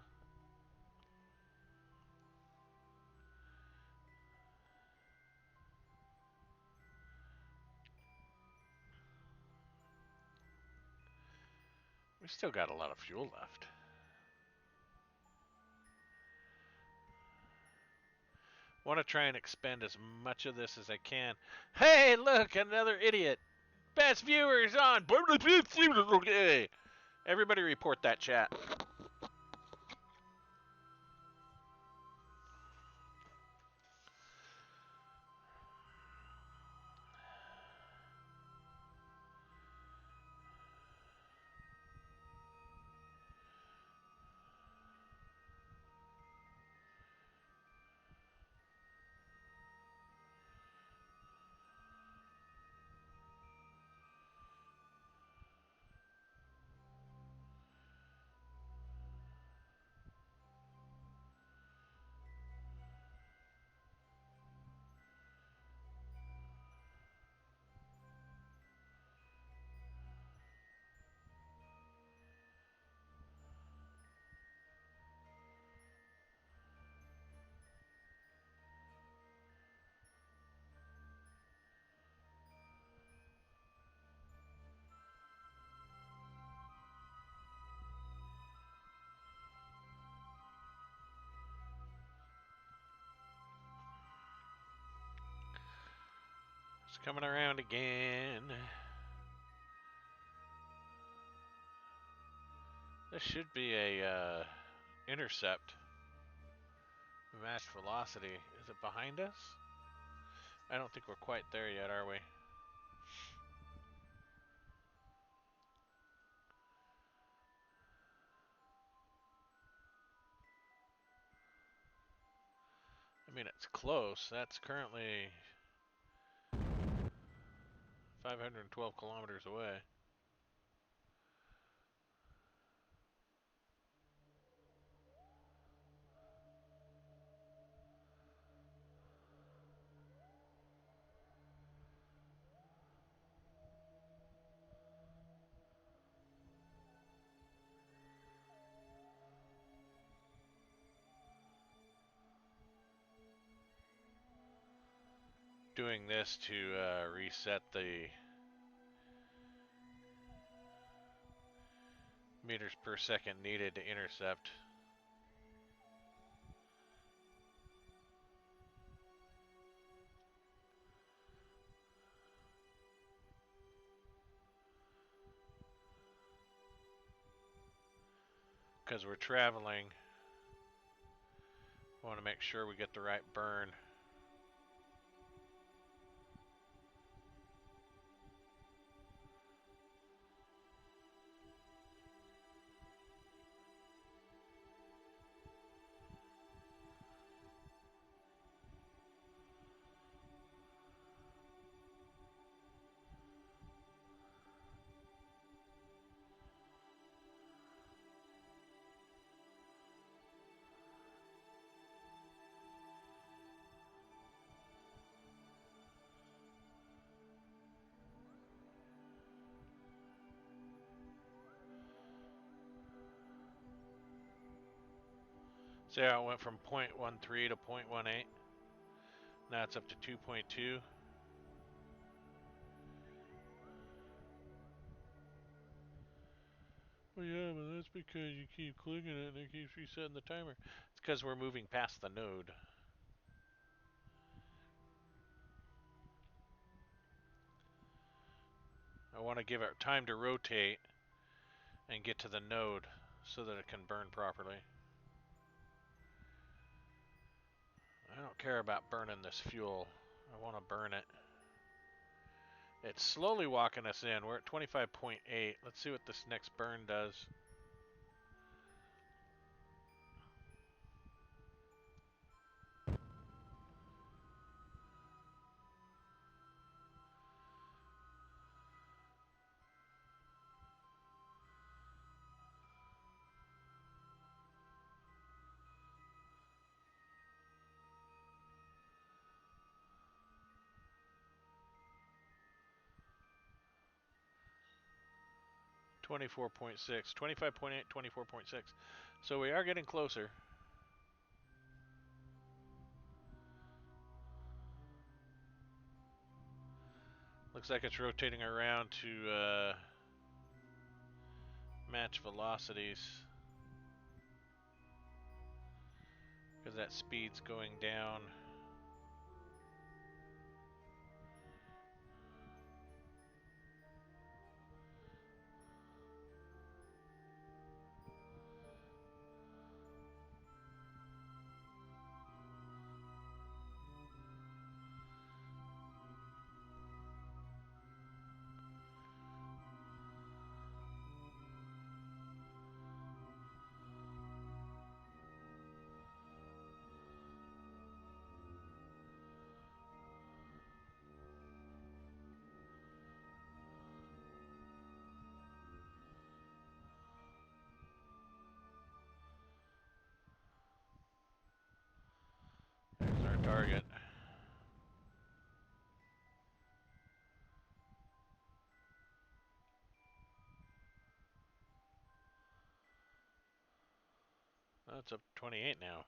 We still got a lot of fuel left. Want to try and expend as much of this as I can. Hey, look, another idiot. Best viewers on. Everybody report that chat. It's coming around again. This should be a intercept. Match velocity. Is it behind us? I don't think we're quite there yet, are we? I mean, it's close. That's currently 512 kilometers away. Doing this to reset the meters per second needed to intercept. Because we're traveling, I want to make sure we get the right burn. See how it went from 0.13 to 0.18? Now it's up to 2.2. Well, yeah, but that's because you keep clicking it and it keeps resetting the timer. It's because we're moving past the node. I want to give it time to rotate and get to the node so that it can burn properly. I don't care about burning this fuel. I want to burn it. It's slowly walking us in. We're at 25.8. Let's see what this next burn does. Twenty-four point six, 25.8, 24.6. So we are getting closer. Looks like it's rotating around to match velocities. Because that speed's going down. There's our target. That's up to 28 now.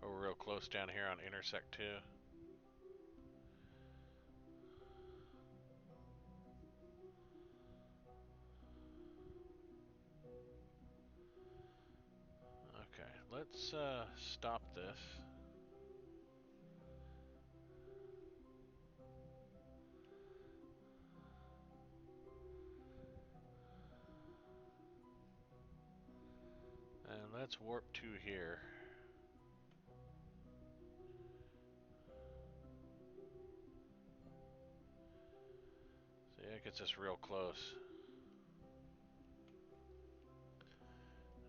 But we're real close down here on intersect 2. Okay, let's stop this. And let's warp 2 here. See, that gets us real close.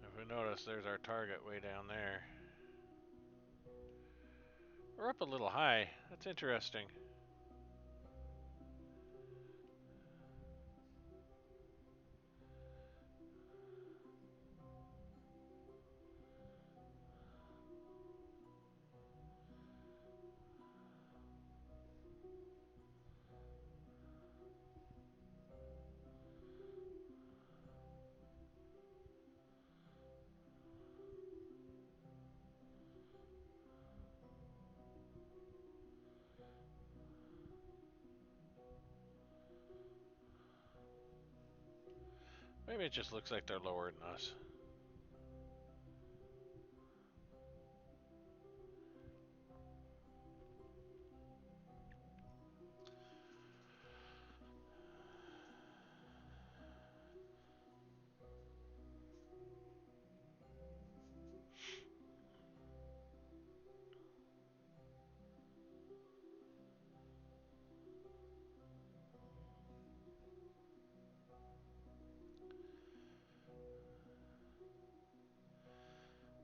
If we notice, there's our target way down there. We're up a little high. That's interesting. Maybe it just looks like they're lower than us.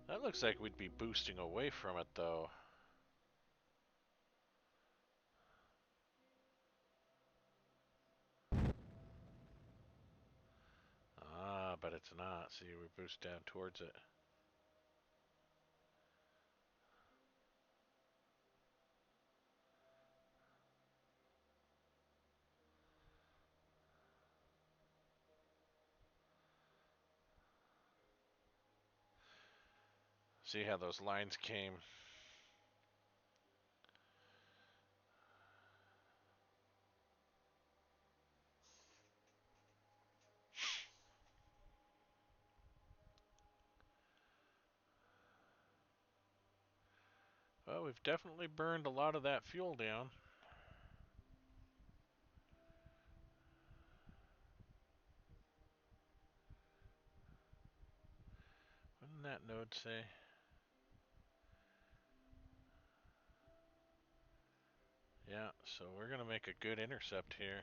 That looks like we'd be boosting away from it, though. Ah, but it's not. See, we boost down towards it. See how those lines came. Well, we've definitely burned a lot of that fuel down. What did that node say? Yeah, so we're going to make a good intercept here.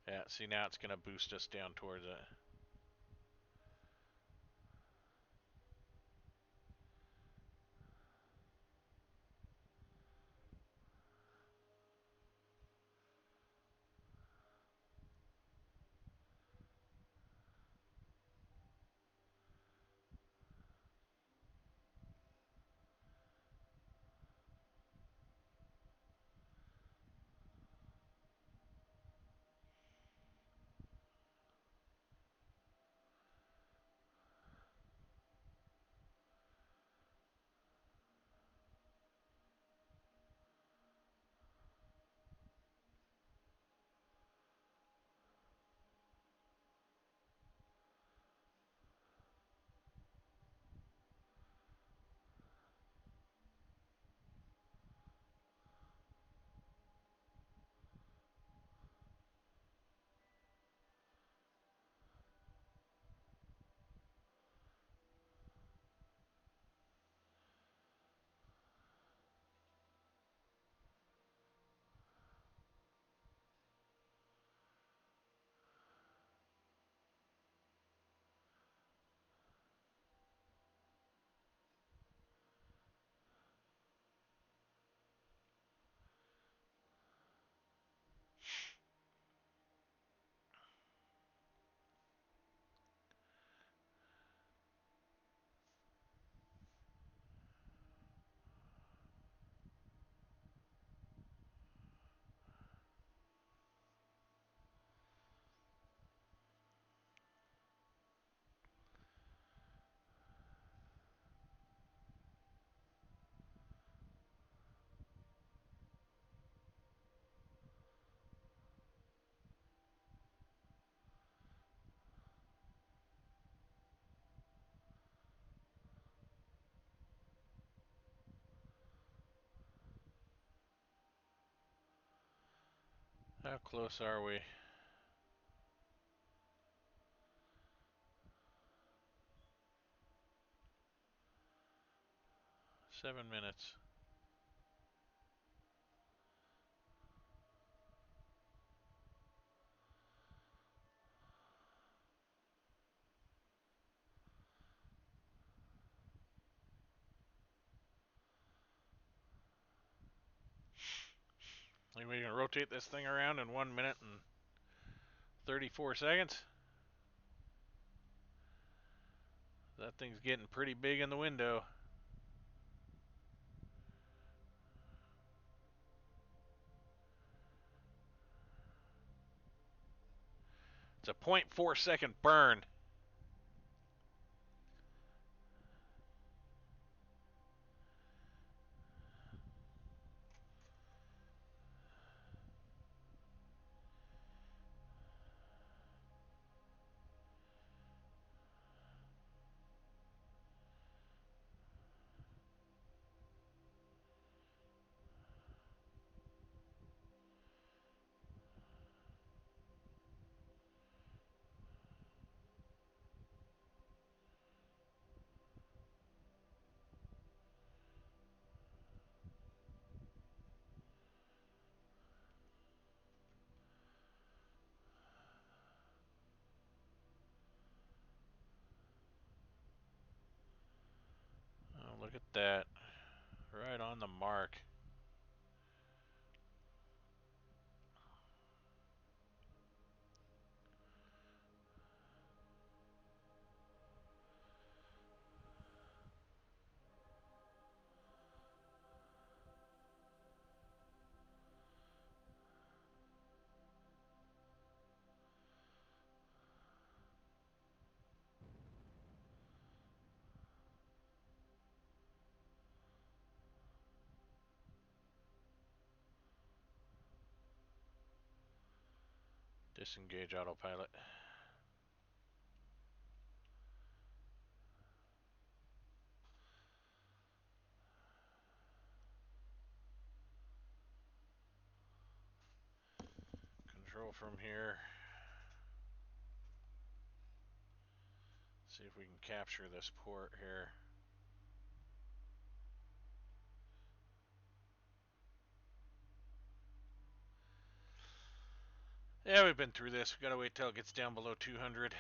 Yeah, see, now it's going to boost us down towards it. How close are we? 7 minutes. Think we can rotate this thing around in 1 minute and 34 seconds? That thing's getting pretty big in the window. It's a 0.4 second burn. Oh, look at that. Right on the mark. Disengage autopilot. Control from here. See if we can capture this port here. Yeah, we've been through this. We gotta wait till it gets down below 200.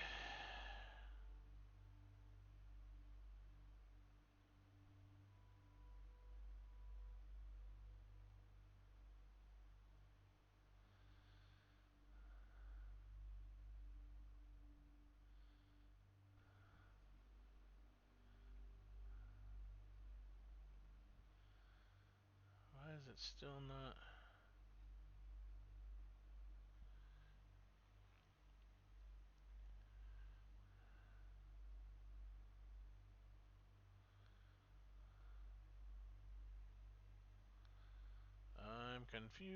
Why is it still not? I'm confused.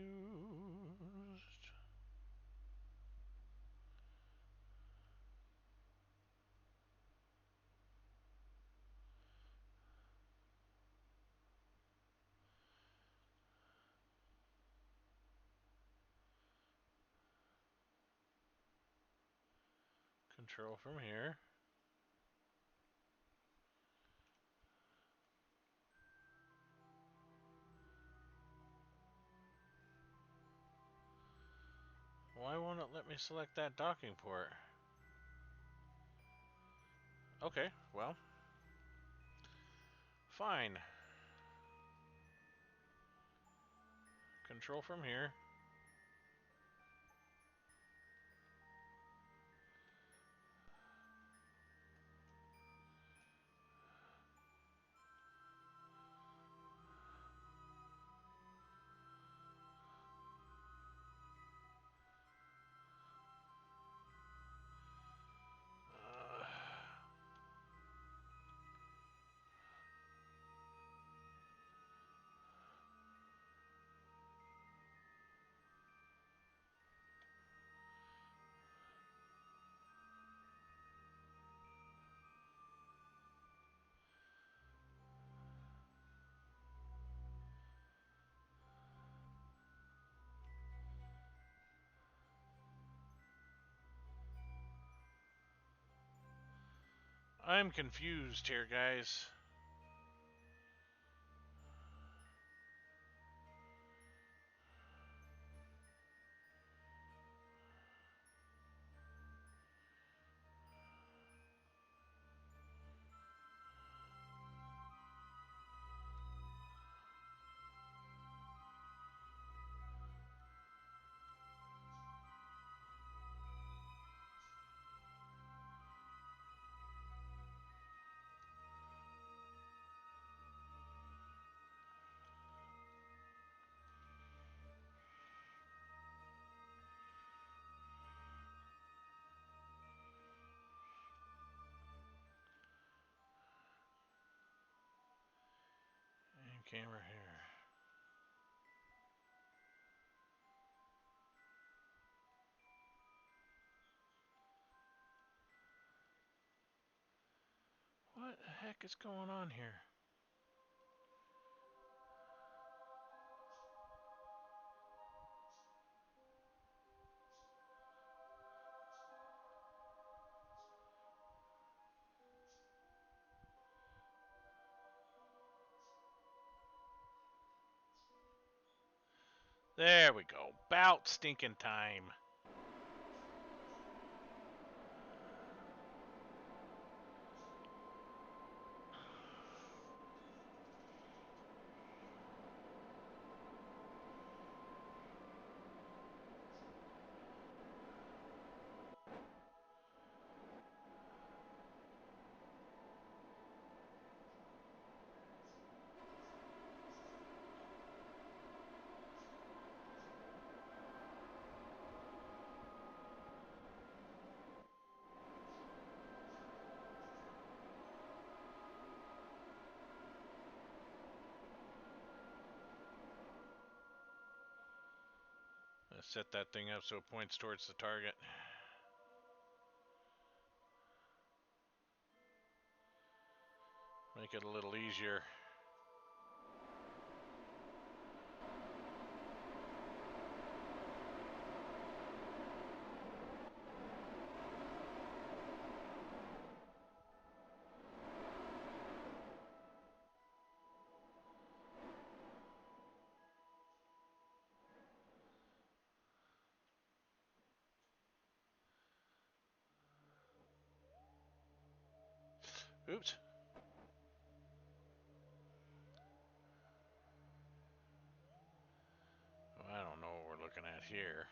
Control from here. Why won't it let me select that docking port? Okay, well. Fine. Control from here. I'm confused here, guys. And camera here. What the heck is going on here? There we go. About stinking time. set that thing up so it points towards the target. Make it a little easier. Oops. Well, I don't know what we're looking at here.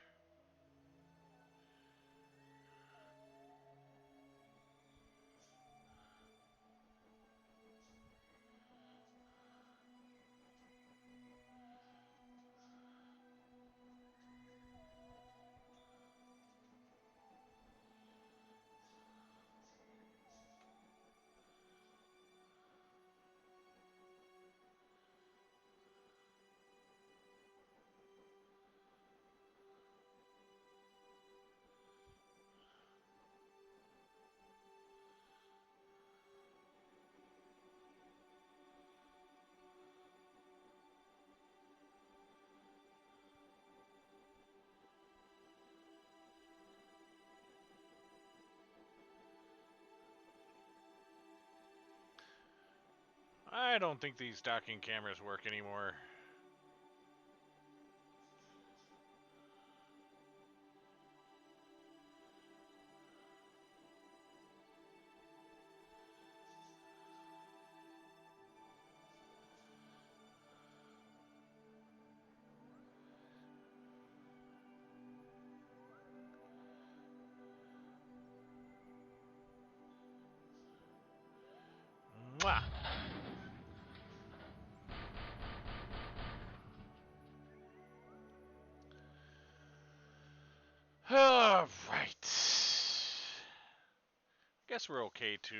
I don't think these docking cameras work anymore. Mwah! All right. Guess we're okay to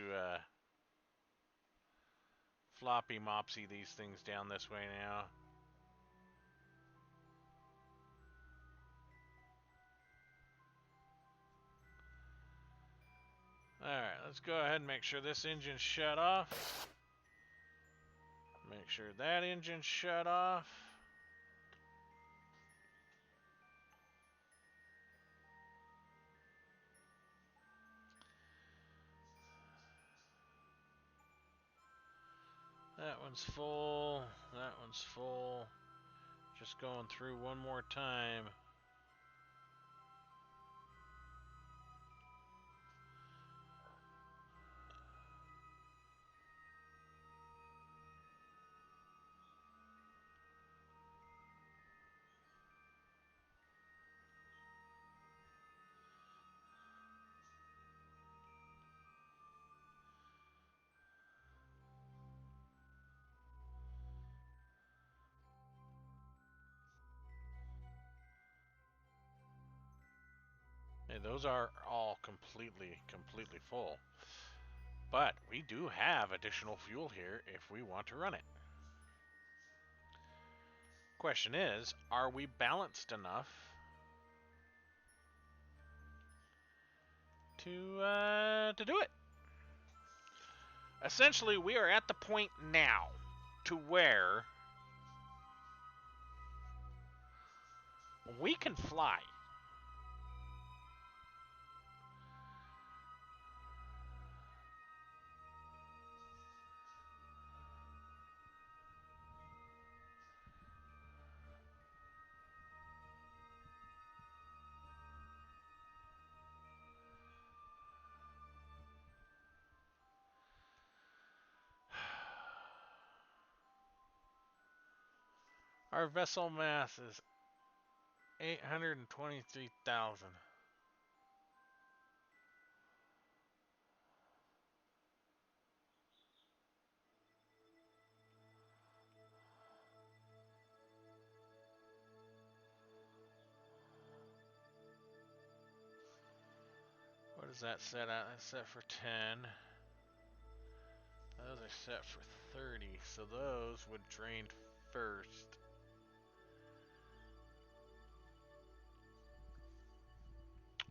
floppy mopsy these things down this way now. Alright, let's go ahead and make sure this engine's shut off. Make sure that engine's shut off. That one's full. That one's full. Just going through one more time. Hey, those are all completely full. But we do have additional fuel here if we want to run it. Question is, are we balanced enough to do it? Essentially, we are at the point now to where we can fly. Our vessel mass is 823,000. What is that set at? That's set for 10. Those are set for 30, so those would drain first.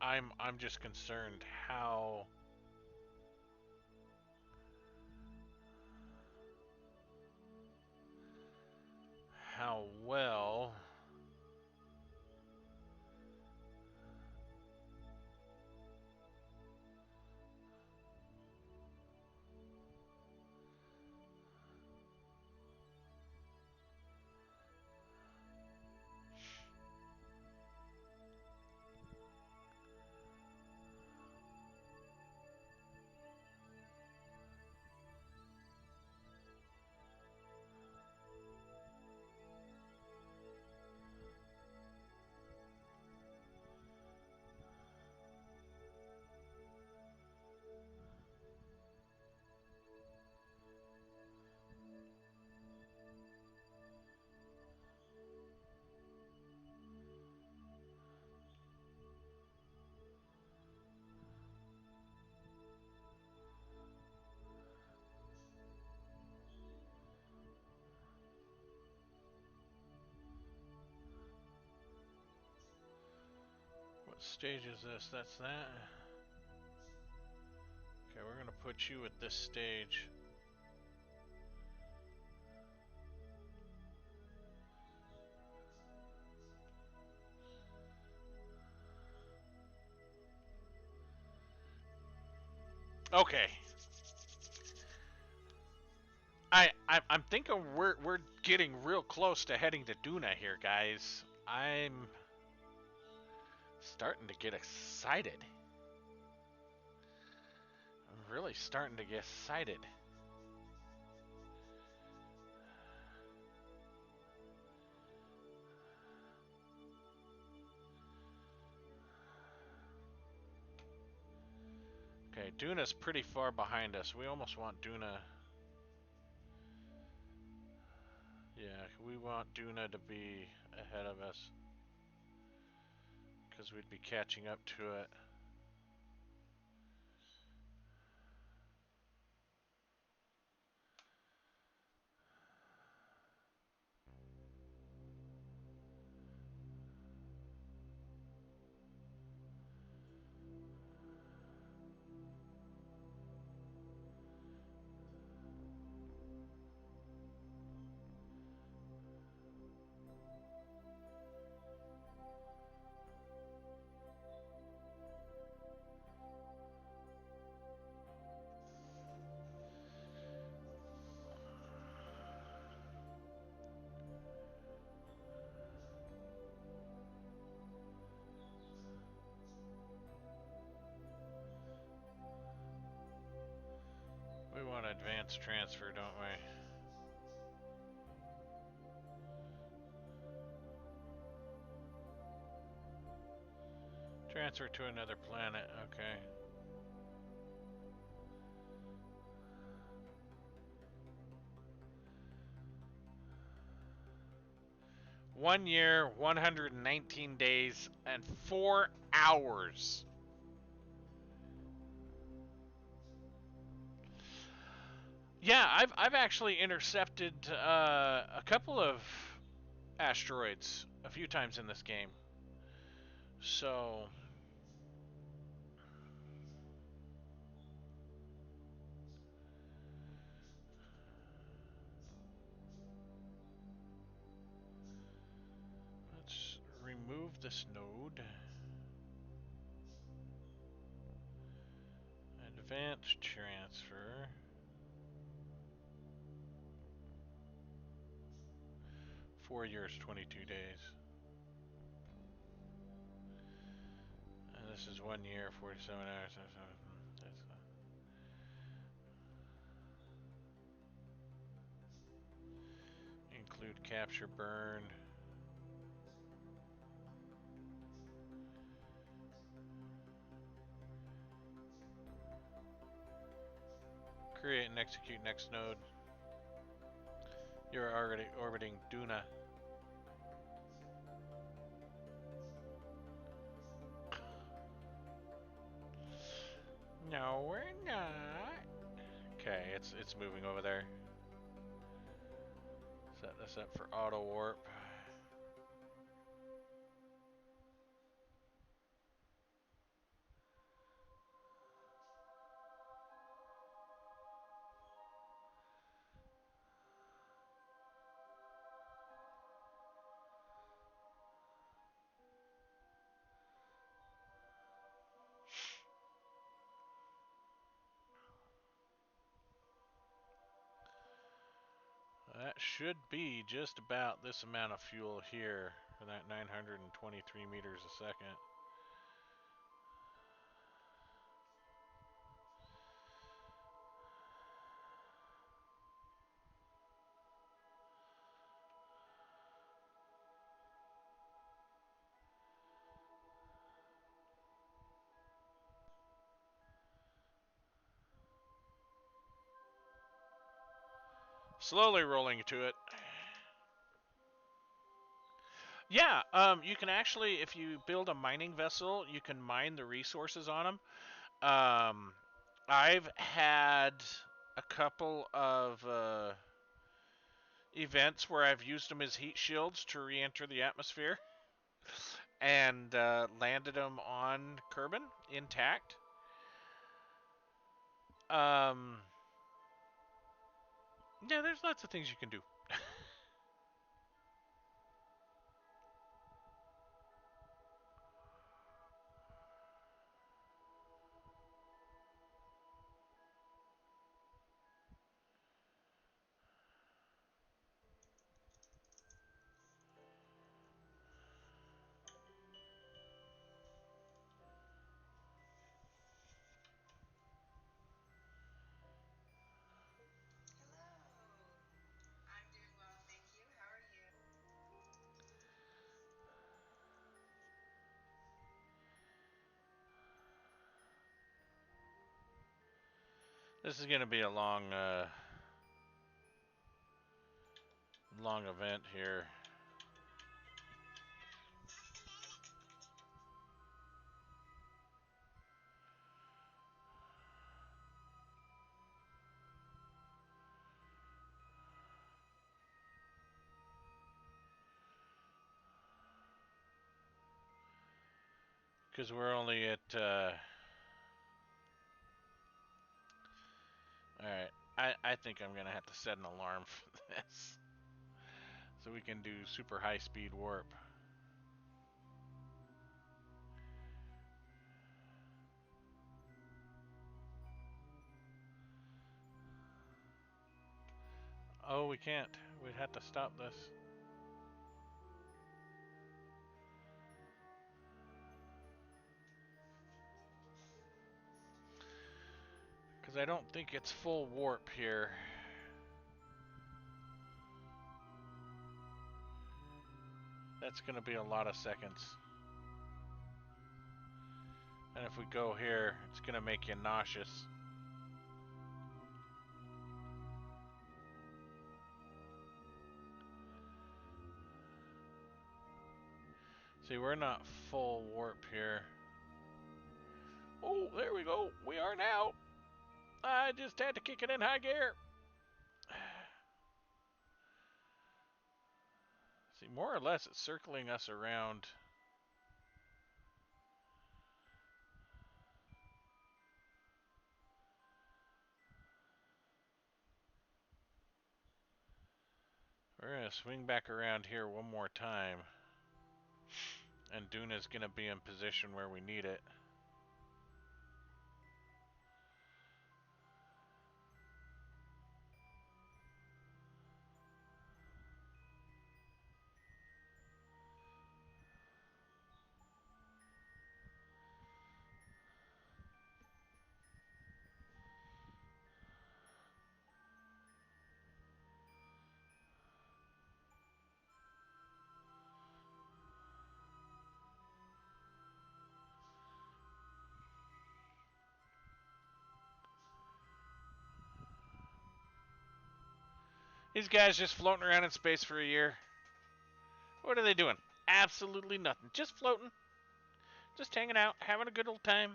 I'm just concerned how well what stage is this? That's that. Okay, we're gonna put you at this stage. Okay. I'm thinking we're getting real close to heading to Duna here, guys. I'm starting to get excited. I'm really starting to get excited. Okay, Duna's pretty far behind us. We almost want Duna. Yeah, we want Duna to be ahead of us, because we'd be catching up to it. We want advanced transfer, don't we? Transfer to another planet, okay. One year, 119 days, and 4 hours. Yeah, I've actually intercepted a couple of asteroids a few times in this game. So let's remove this node. Advanced transfer. Four years, 22 days. And this is 1 year, 47 hours. Include capture burn. Create and execute next node. You're already orbiting Duna. No, we're not. Okay, it's moving over there. Set this up for auto warp. should be just about this amount of fuel here for that 923 meters a second. Slowly rolling to it. Yeah, you can actually, if you build a mining vessel, you can mine the resources on them. I've had a couple of events where I've used them as heat shields to re-enter the atmosphere and landed them on Kerbin intact. Yeah, there's lots of things you can do. This is going to be a long event here. Because we're only at... Alright, I think I'm going to have to set an alarm for this. So we can do super high speed warp. Oh, we can't. We'd have to stop this. Because I don't think it's full warp here. That's going to be a lot of seconds. And if we go here, it's going to make you nauseous. See, we're not full warp here. Oh, there we go. We are now. I just had to kick it in high gear. See, more or less it's circling us around. We're going to swing back around here one more time. And Duna's going to be in position where we need it. These guys just floating around in space for a year. What are they doing? Absolutely nothing. Just floating. Just hanging out, having a good old time.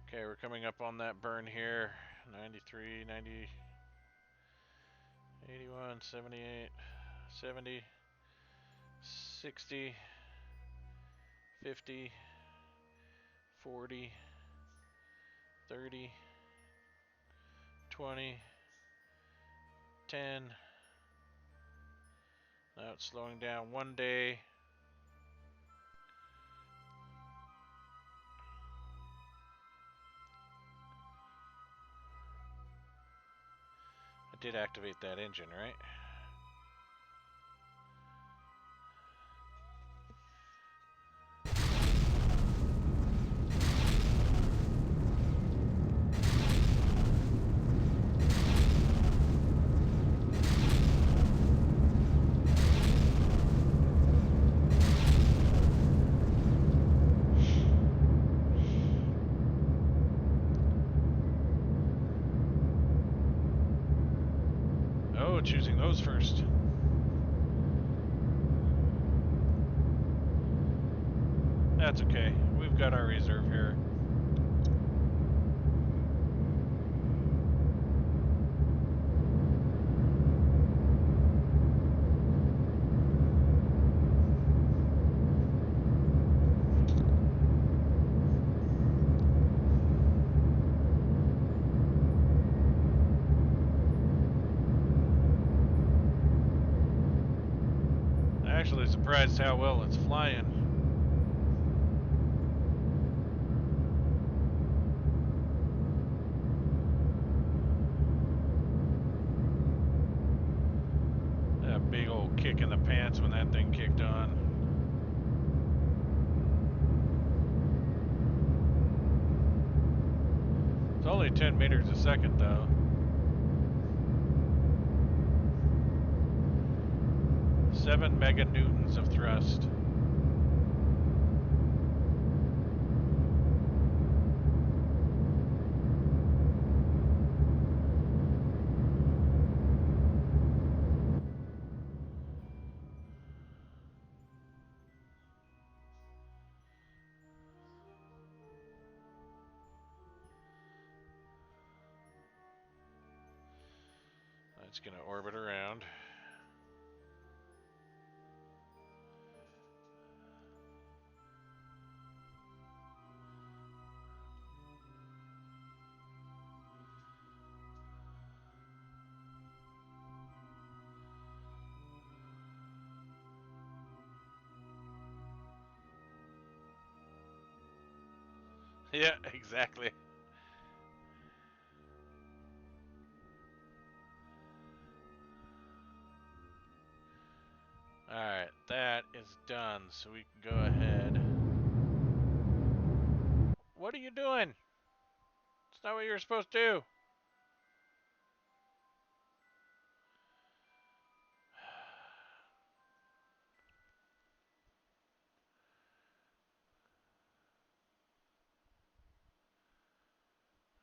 Okay, we're coming up on that burn here. 93, 90, 81, 78, 70, 60, 50, 40, 30, 20, 10. Now it's slowing down 1 day. did activate that engine, right? Oh, choosing those first. That's okay. We've got our reserve here. Actually surprised how well it's flying. That big old kick in the pants when that thing kicked on. It's only 10 meters a second, though. 7 meganewtons of thrust. It's going to orbit around. Yeah, exactly. Alright, that is done, so we can go ahead. What are you doing? It's not what you're supposed to do.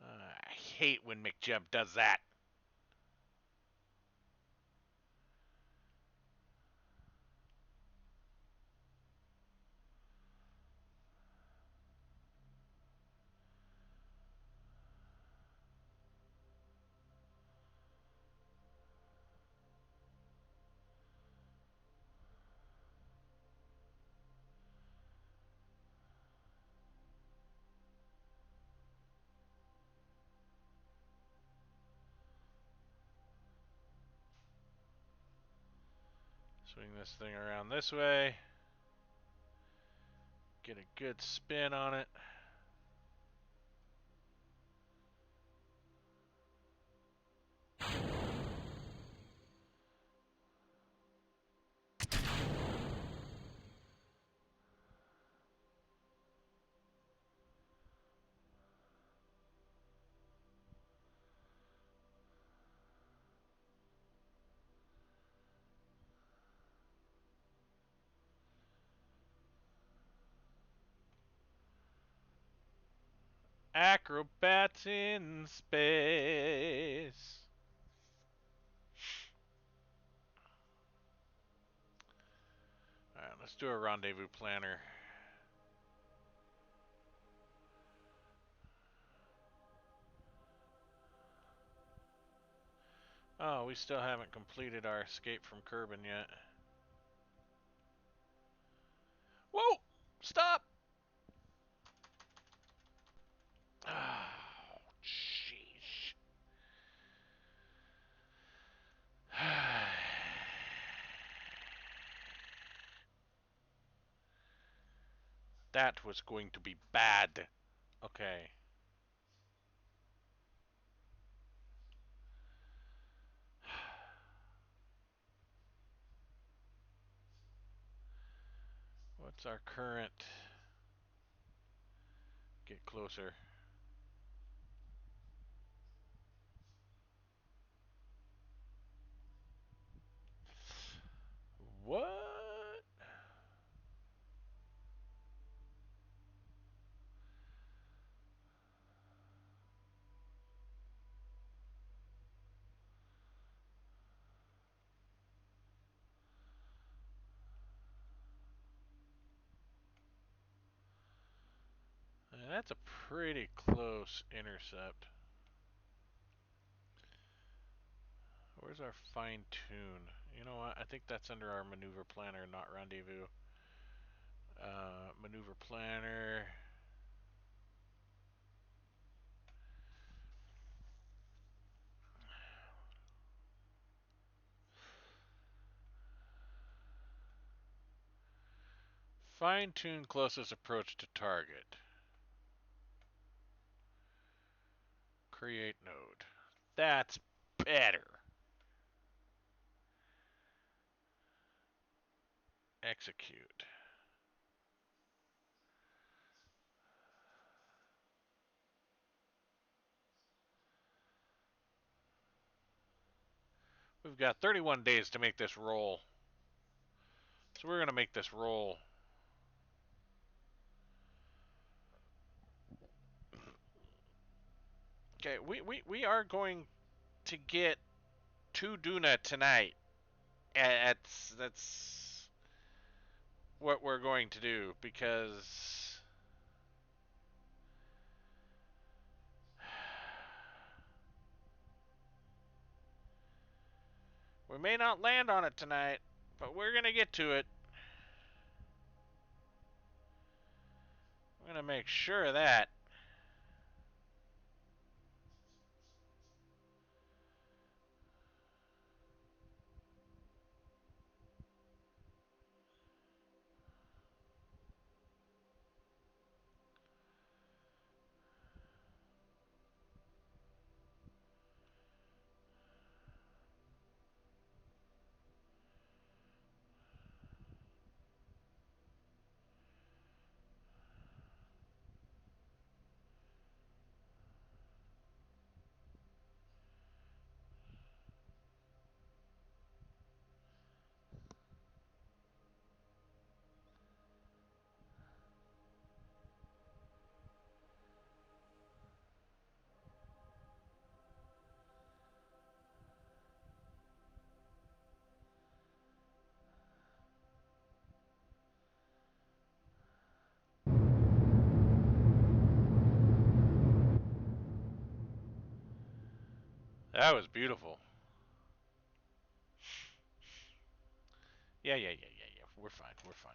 I hate when McJump does that. Swing this thing around this way. Get a good spin on it. Acrobats in space. Alright, let's do a rendezvous planner. Oh, we still haven't completed our escape from Kerbin yet. Whoa! Stop! Oh, jeez. That was going to be bad. Okay. What's our current? Get closer. What? That's a pretty close intercept. Where's our fine tune? You know what? I think that's under our maneuver planner, not rendezvous. Maneuver planner. Fine tune closest approach to target. Create node. That's better. Execute. We've got 31 days to make this roll. So we're going to make this roll. Okay, we are going to get to Duna tonight. That's what we're going to do because we may not land on it tonight, but we're going to get to it. I'm going to make sure of that. That was beautiful. Yeah. We're fine. We're fine.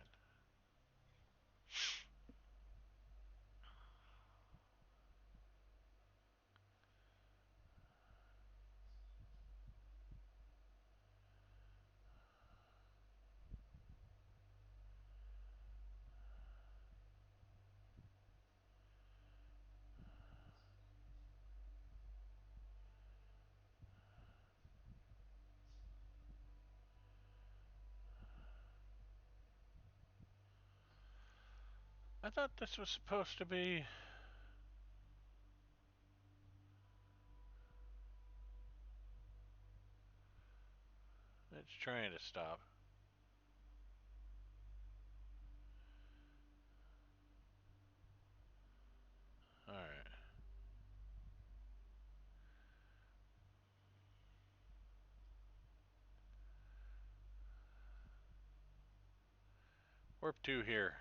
I thought this was supposed to be. It's trying to stop. Alright. Warp 2 here.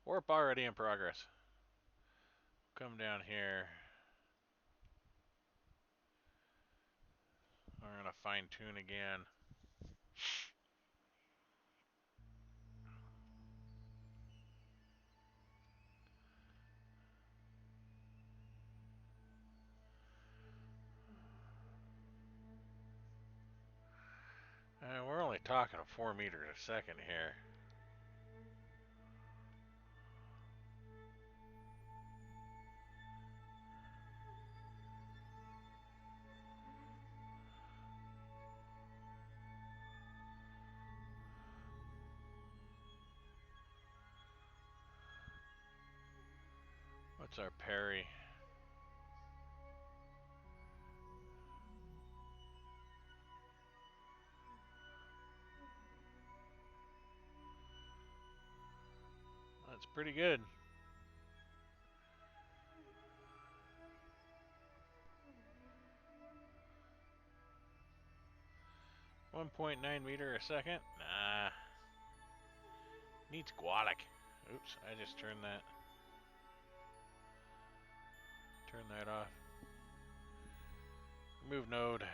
Warp already in progress. Come down here. We're going to fine tune again. only talking a 4 meters a second here. What's our parry? That's pretty good. .9 meter a second? Nah. Needs Gualic. Oops, I just turned that. Turn that off. Remove node.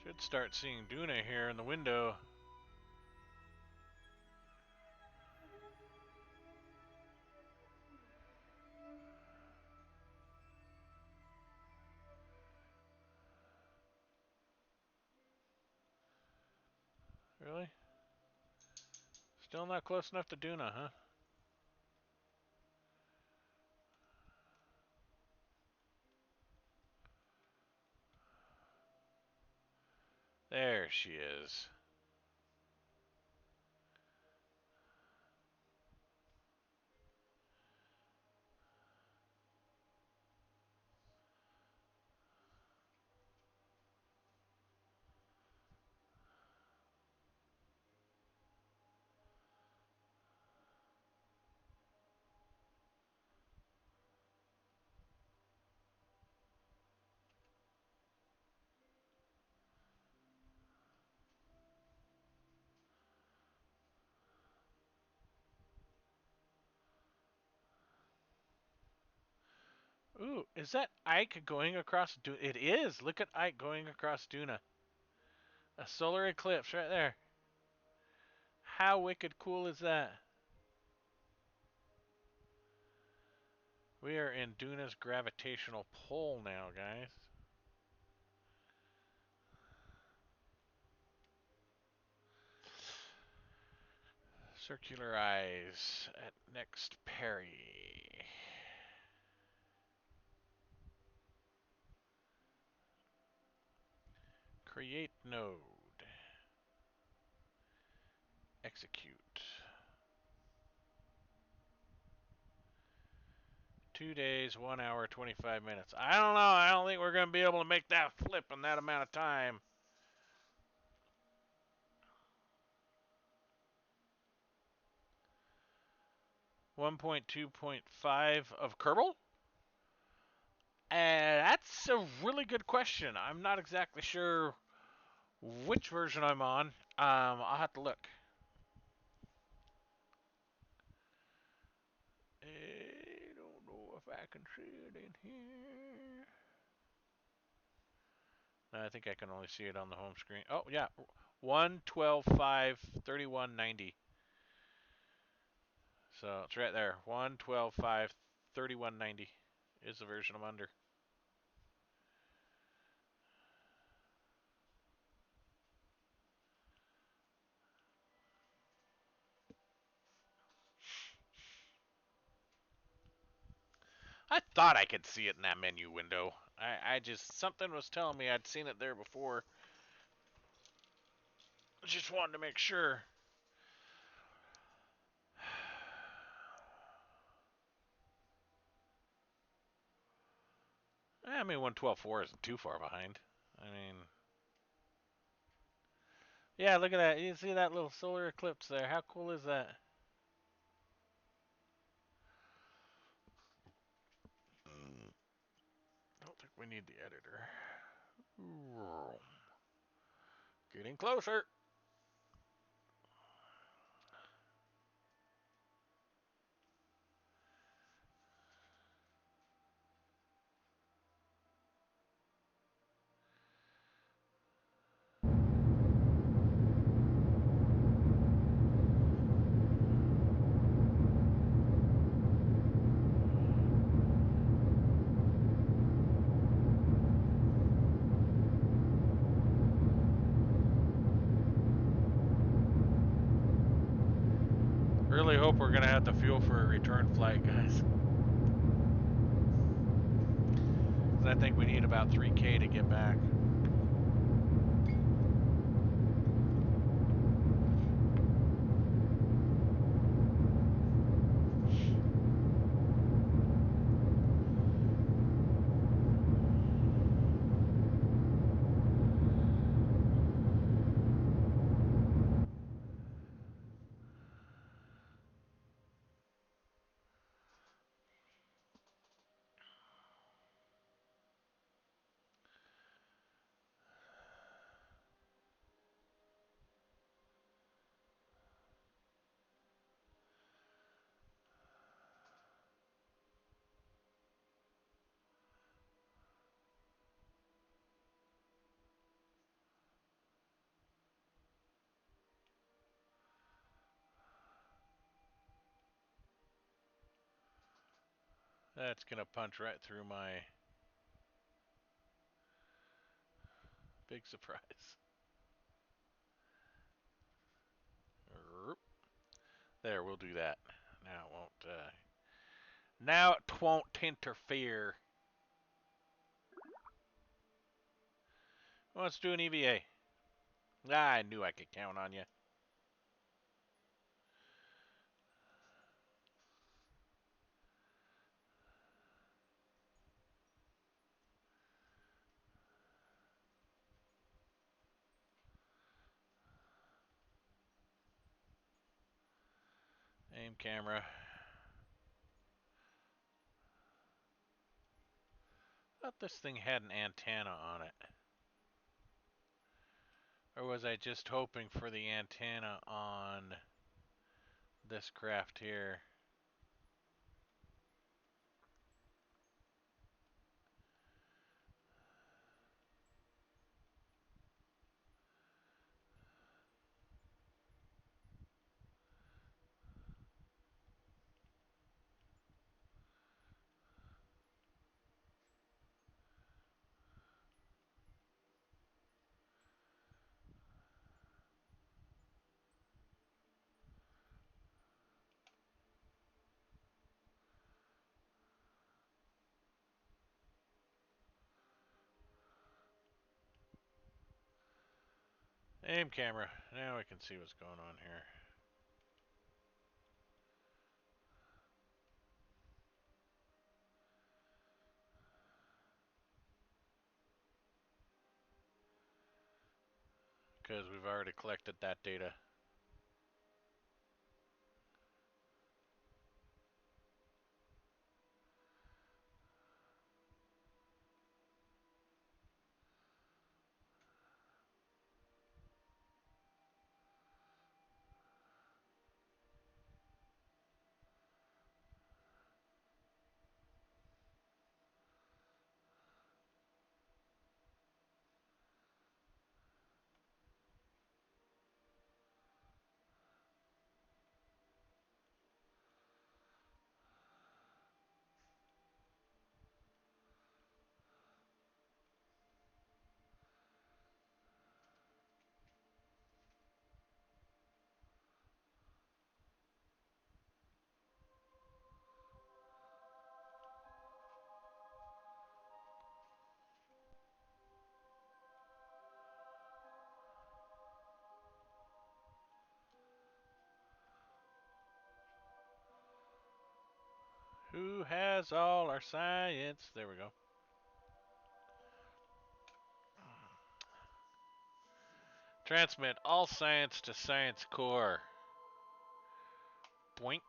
Should start seeing Duna here in the window. Really? Still not close enough to Duna, huh? There she is. Ooh, is that Ike going across Duna? It is! Look at Ike going across Duna. A solar eclipse right there. How wicked cool is that? We are in Duna's gravitational pull now, guys. Circular eyes at next parry. Create node. Execute. 2 days, 1 hour, 25 minutes. I don't know. I don't think we're going to be able to make that flip in that amount of time. .2.5 of Kerbal? That's a really good question. I'm not exactly sure which version I'm on. I'll have to look. I don't know if I can see it in here. No, I think I can only see it on the home screen. Oh, yeah. 112.5, 31.90. So it's right there. 112.5, 31.90 is the version I'm under. I thought I could see it in that menu window. I just, something was telling me I'd seen it there before. Just wanted to make sure. I mean, 112.4 isn't too far behind. I mean, yeah, look at that. You see that little solar eclipse there? How cool is that? Don't think we need the editor. Getting closer. really hope we're gonna have the fuel for a return flight, guys. Because I think we need about 3K to get back. That's gonna punch right through my big surprise. There, we'll do that. Now it won't. Now it won't interfere. Well, let's do an EVA. I knew I could count on you. Aim camera. I thought this thing had an antenna on it. Or was I just hoping for the antenna on this craft here? Aim camera. Now we can see what's going on here. Because we've already collected that data. Who has all our science? There we go. Transmit all science to Science Core. Boink.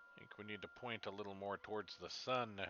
I think we need to point a little more towards the sun.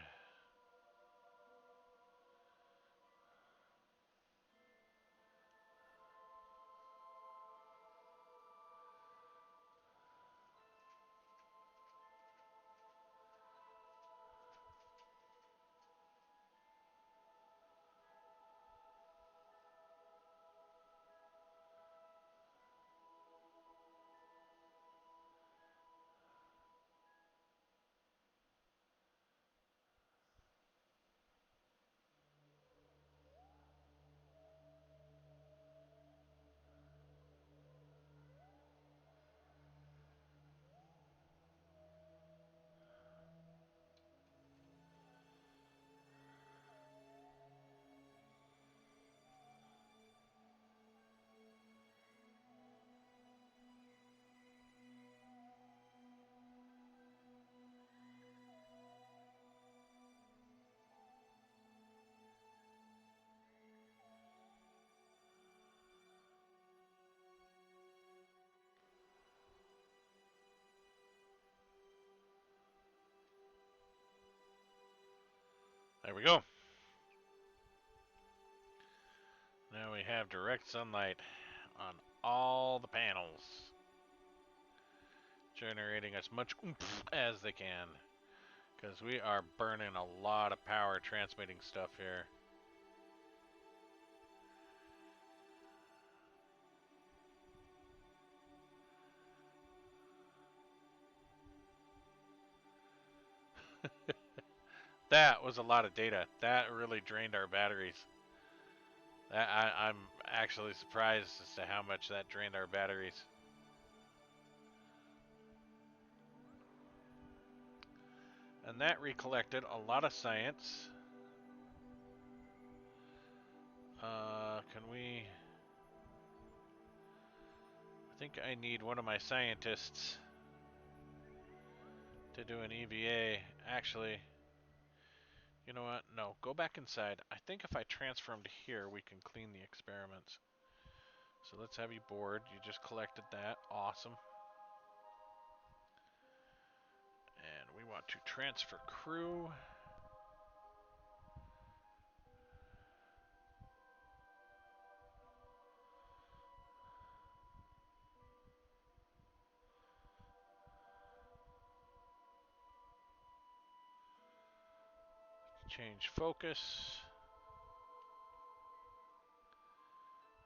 There we go. Now we have direct sunlight on all the panels, generating as much oomph as they can, because we are burning a lot of power transmitting stuff here. That was a lot of data. That really drained our batteries. I'm actually surprised as to how much that drained our batteries. And that recollected a lot of science. Can we... I think I need one of my scientists to do an EVA. Actually, you know what? No, go back inside. I think if I transfer him to here, we can clean the experiments. So let's have you board. You just collected that. Awesome. And we want to transfer crew. Change focus.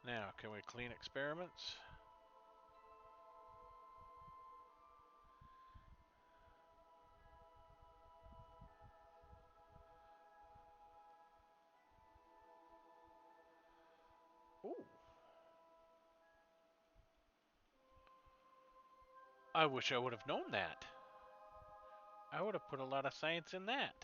Now, can we clean experiments? Ooh. I wish I would have known that. I would have put a lot of science in that.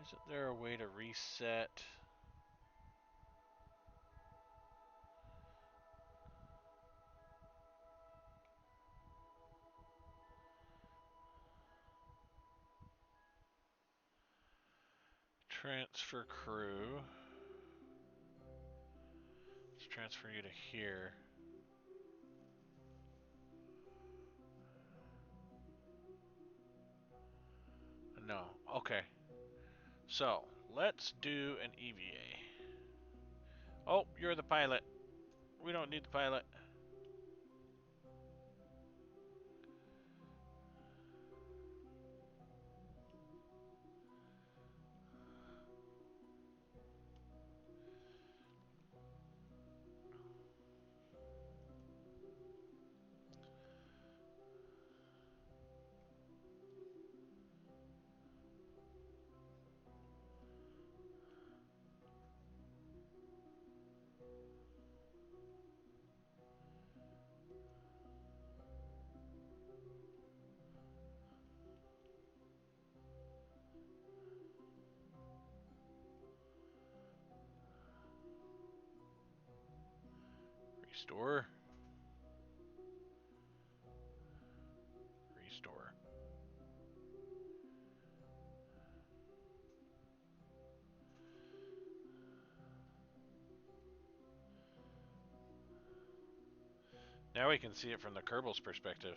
Isn't there a way to reset? Transfer crew. Let's transfer you to here. No. Okay. So, let's do an EVA. Oh, you're the pilot. We don't need the pilot. Restore. Restore. Now we can see it from the Kerbal's perspective.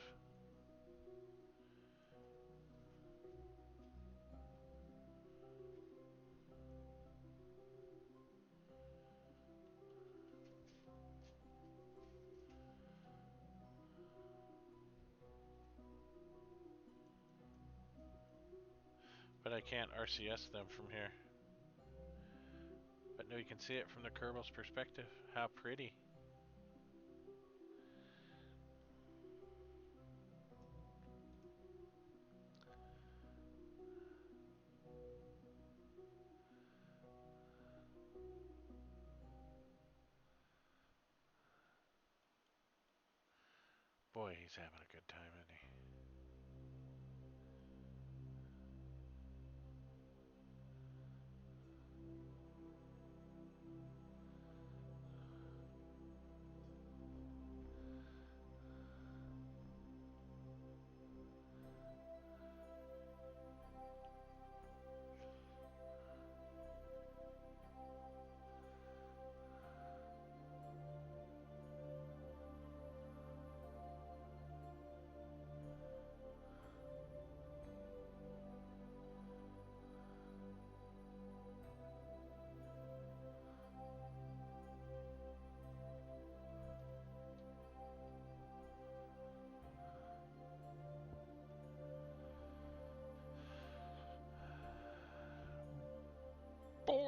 But I can't RCS them from here. But now we can see it from the Kerbal's perspective. How pretty. Boy, he's having a good time, isn't he?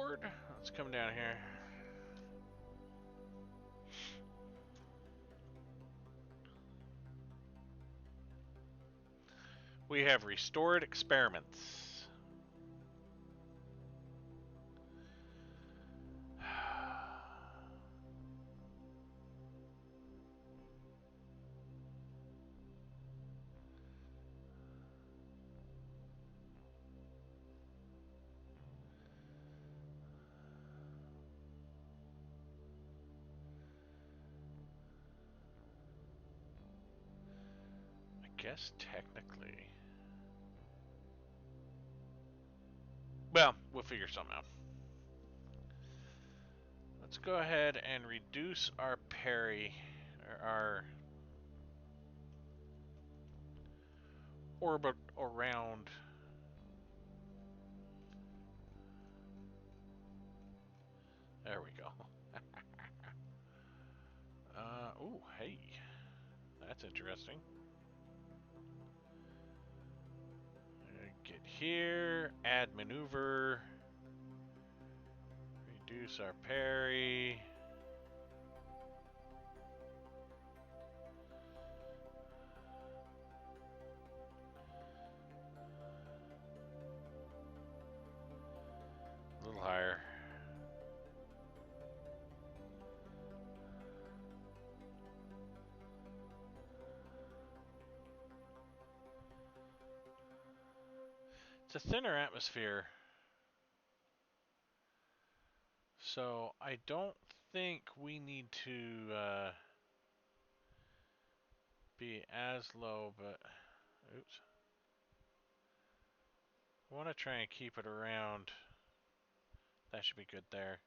board. Let's come down here. We have restored experiments. I guess technically. Well, we'll figure something out. Let's go ahead and reduce our parry, our orbit around. There we go. Oh, hey. That's interesting. Get here, add maneuver, reduce our parry. A little higher. It's a thinner atmosphere. So I don't think we need to be as low, but oops. I want to try and keep it around. That should be good there.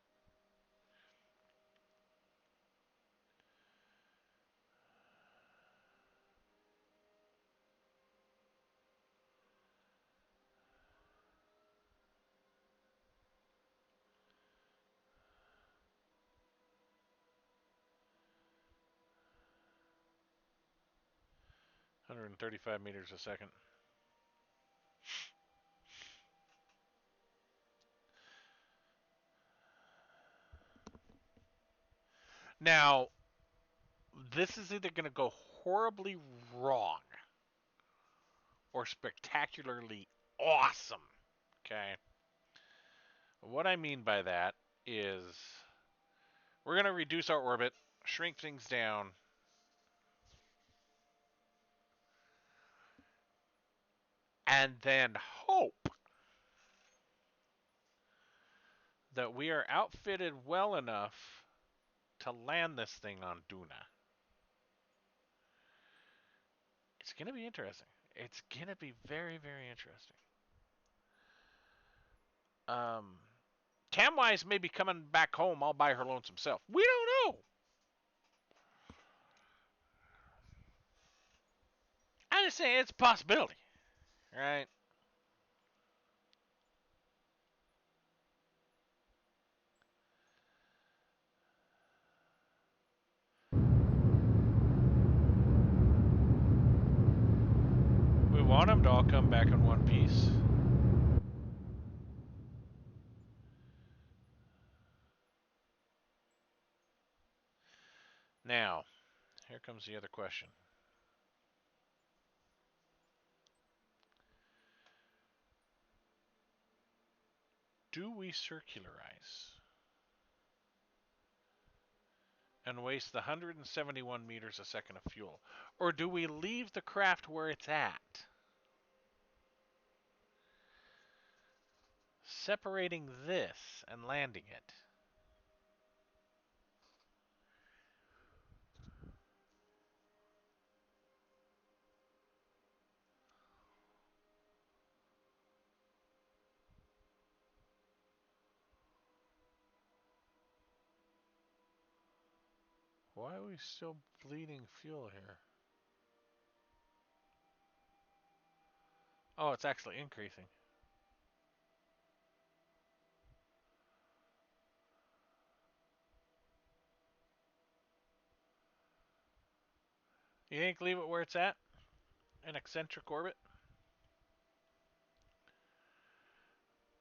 One 135 meters a second. Now, this is either going to go horribly wrong or spectacularly awesome. Okay? What I mean by that is we're going to reduce our orbit, shrink things down, and then hope that we are outfitted well enough to land this thing on Duna. It's going to be interesting. It's going to be very, very interesting. Tamwise may be coming back home all by her lonesome self. We don't know. I'm just saying it's a possibility, right? We want them to all come back in one piece. Now, here comes the other question. Do we circularize and waste the 171 meters a second of fuel? Or do we leave the craft where it's at? Separating this and landing it. Why are we still bleeding fuel here? Oh, it's actually increasing. You think leave it where it's at? An eccentric orbit?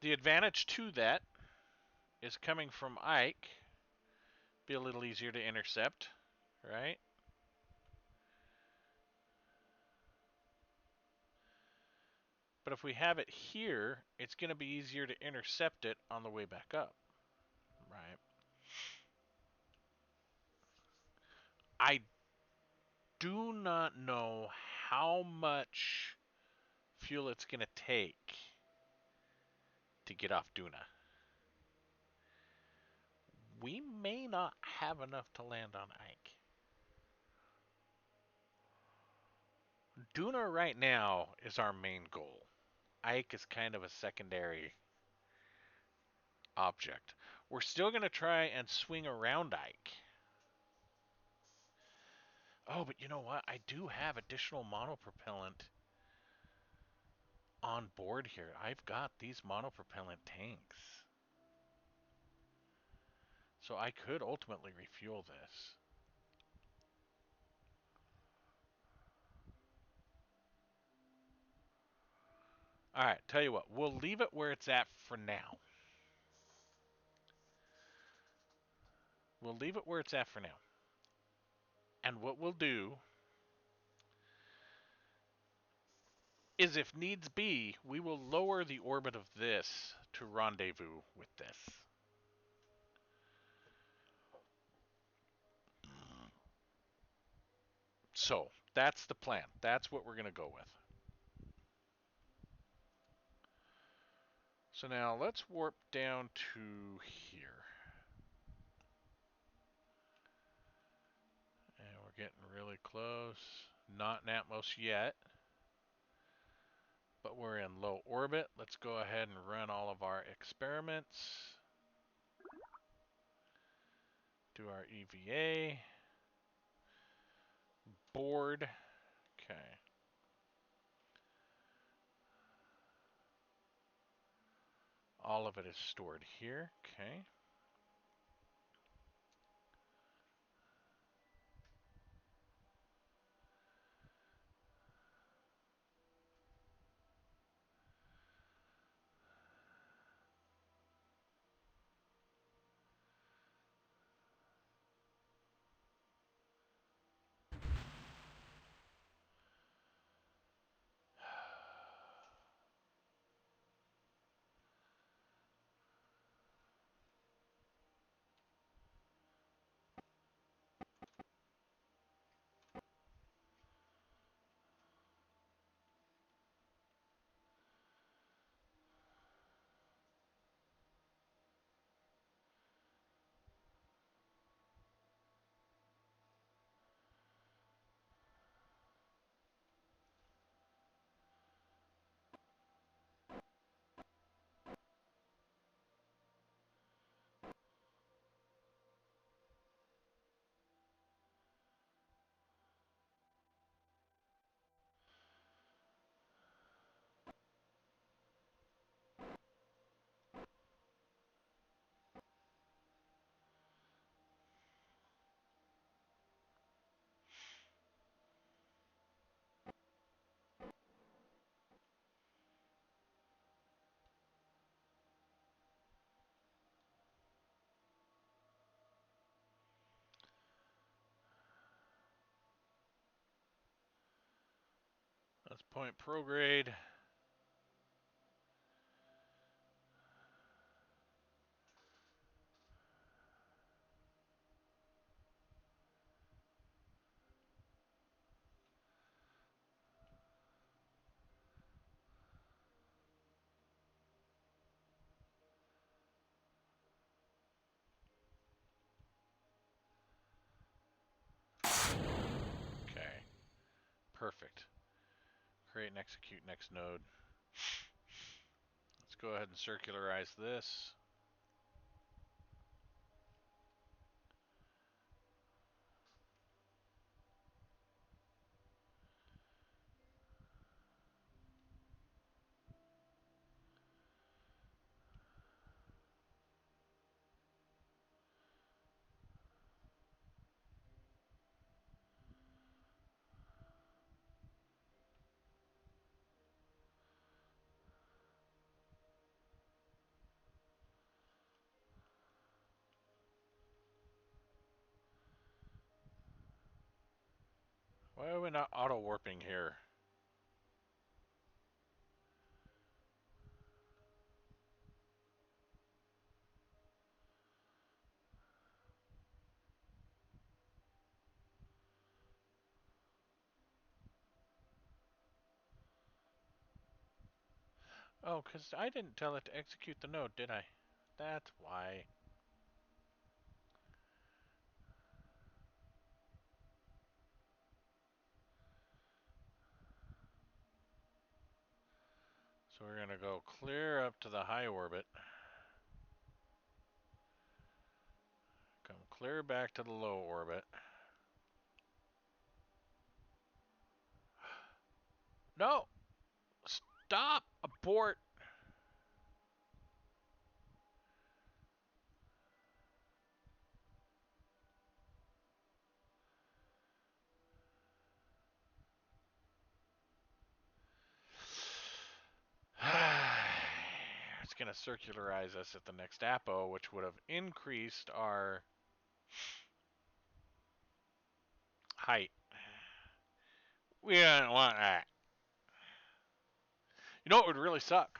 The advantage to that is coming from Ike, be a little easier to intercept, right? But if we have it here, it's going to be easier to intercept it on the way back up, right? I do not know how much fuel it's going to take to get off Duna. We may not have enough to land on Ike. Duna right now is our main goal. Ike is kind of a secondary object. We're still going to try and swing around Ike. Oh, but you know what? I do have additional monopropellant on board here. I've got these monopropellant tanks. So I could ultimately refuel this. Alright, tell you what. We'll leave it where it's at for now. We'll leave it where it's at for now. And what we'll do is, if needs be, we will lower the orbit of this to rendezvous with this. So, that's the plan. That's what we're going to go with. So now let's warp down to here. And we're getting really close. Not in Atmos yet, but we're in low orbit. Let's go ahead and run all of our experiments. Do our EVA. Board. Okay. All of it is stored here. Okay. Let's point prograde. Okay. Perfect. Create and execute next node. Let's go ahead and circularize this. Why are we not auto-warping here? Oh, because I didn't tell it to execute the node, did I? That's why. So we're going to go clear up to the high orbit. Come clear back to the low orbit. No! Stop! Abort! It's going to circularize us at the next apo, which would have increased our height. We don't want that. You know what would really suck?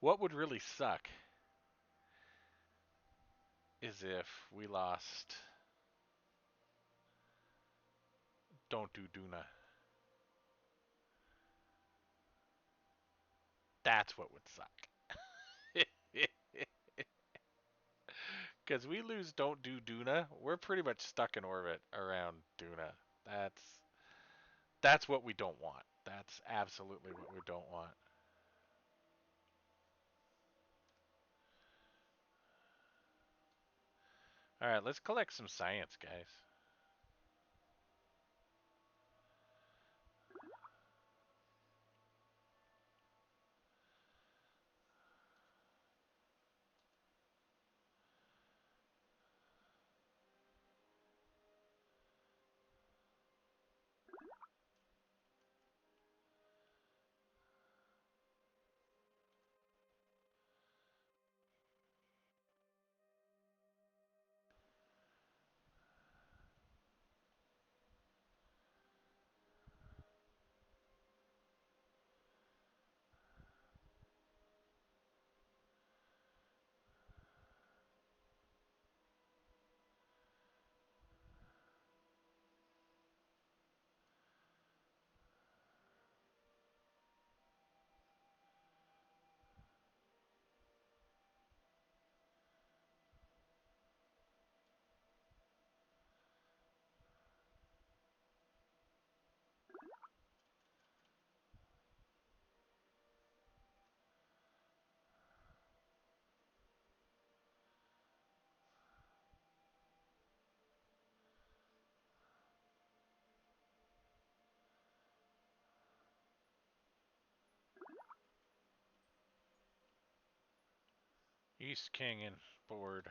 What would really suck is if we lost Don't Do Duna. That's what would suck. Because we lose Don't Do Duna, we're pretty much stuck in orbit around Duna. That's what we don't want. That's absolutely what we don't want. Alright, let's collect some science, guys. East Canyon board.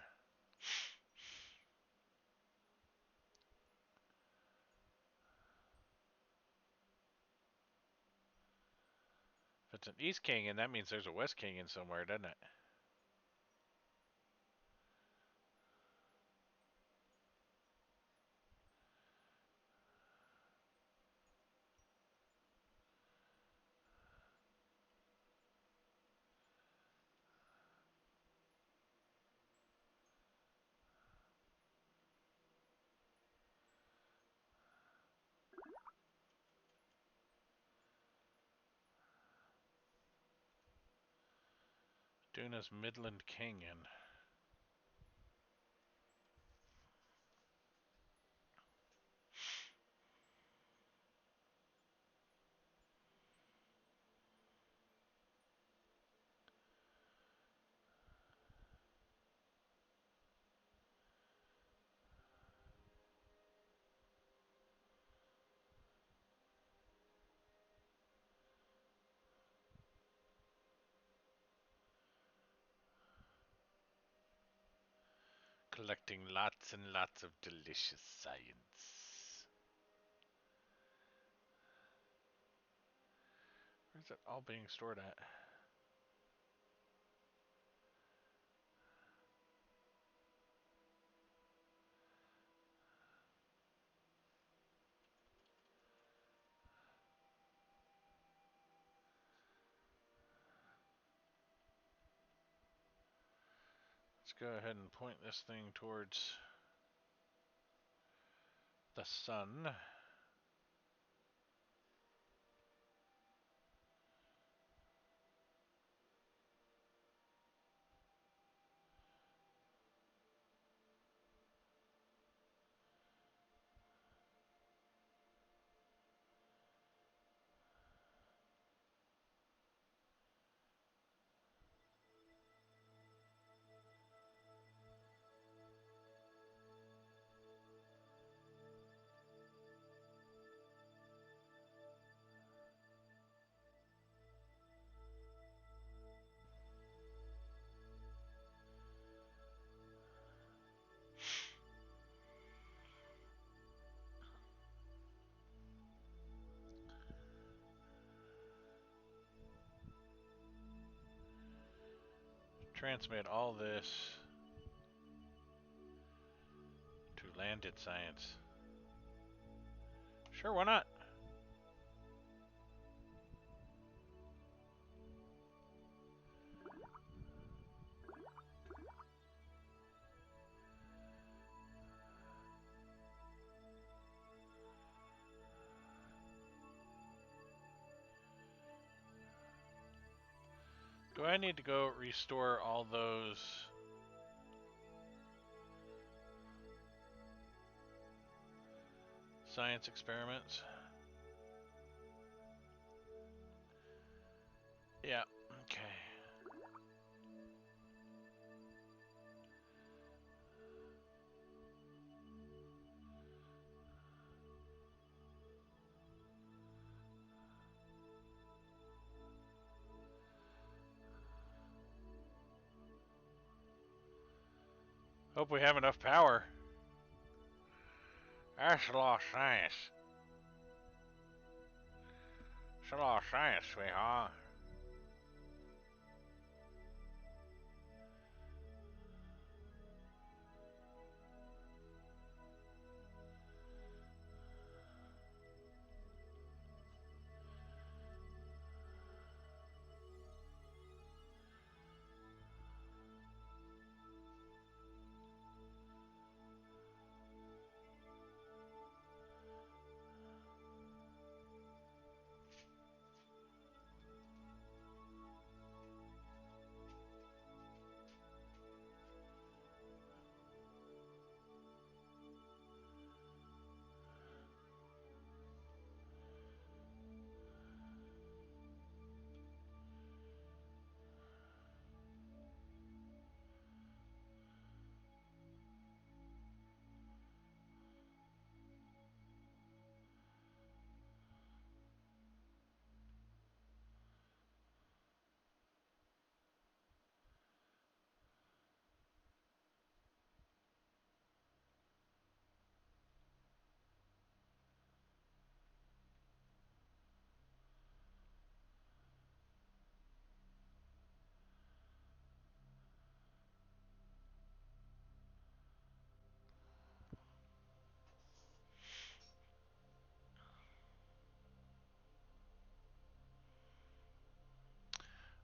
If it's an East Canyon, that means there's a West Canyon somewhere, doesn't it? Duna's Midland Canyon. Collecting lots and lots of delicious science. Where's it all being stored at? Let's go ahead and point this thing towards the sun. Transmit all this to landed science. Sure, why not? Do I need to go restore all those science experiments? Yeah, okay. Hope we have enough power. That's a lot of science. It's a lot of science, sweetheart.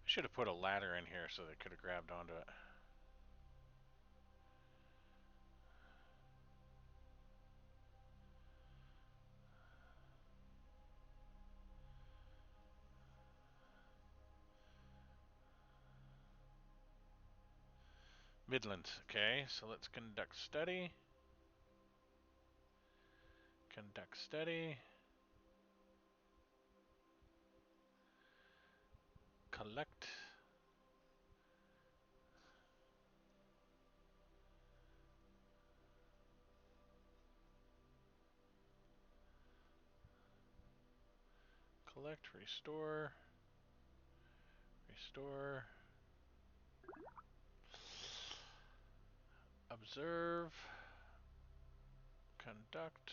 I should have put a ladder in here so they could have grabbed onto it. Midlands. Okay, so let's conduct study. Conduct study. Collect. Collect, restore. Restore. Observe. Conduct.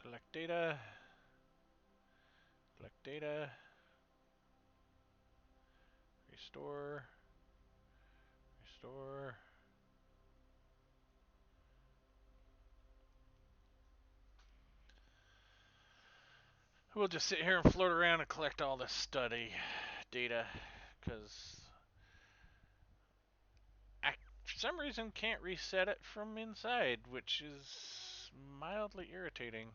Collect data. Collect data. Restore. Restore. We'll just sit here and float around and collect all this study data, because I, for some reason, can't reset it from inside, which is mildly irritating.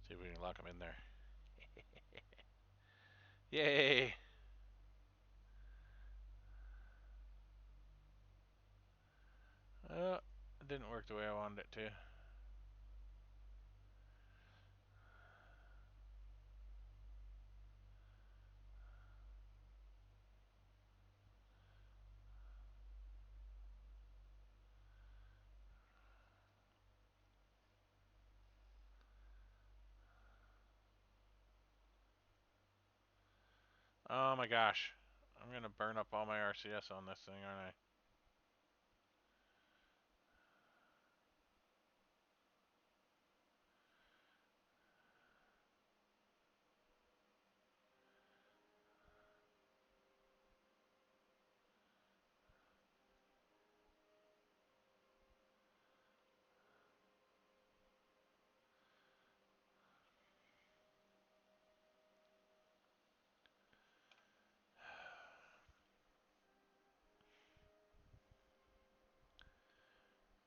See if we can lock them in there. Yay! It didn't work the way I wanted it to. Oh my gosh. I'm gonna burn up all my RCS on this thing, aren't I?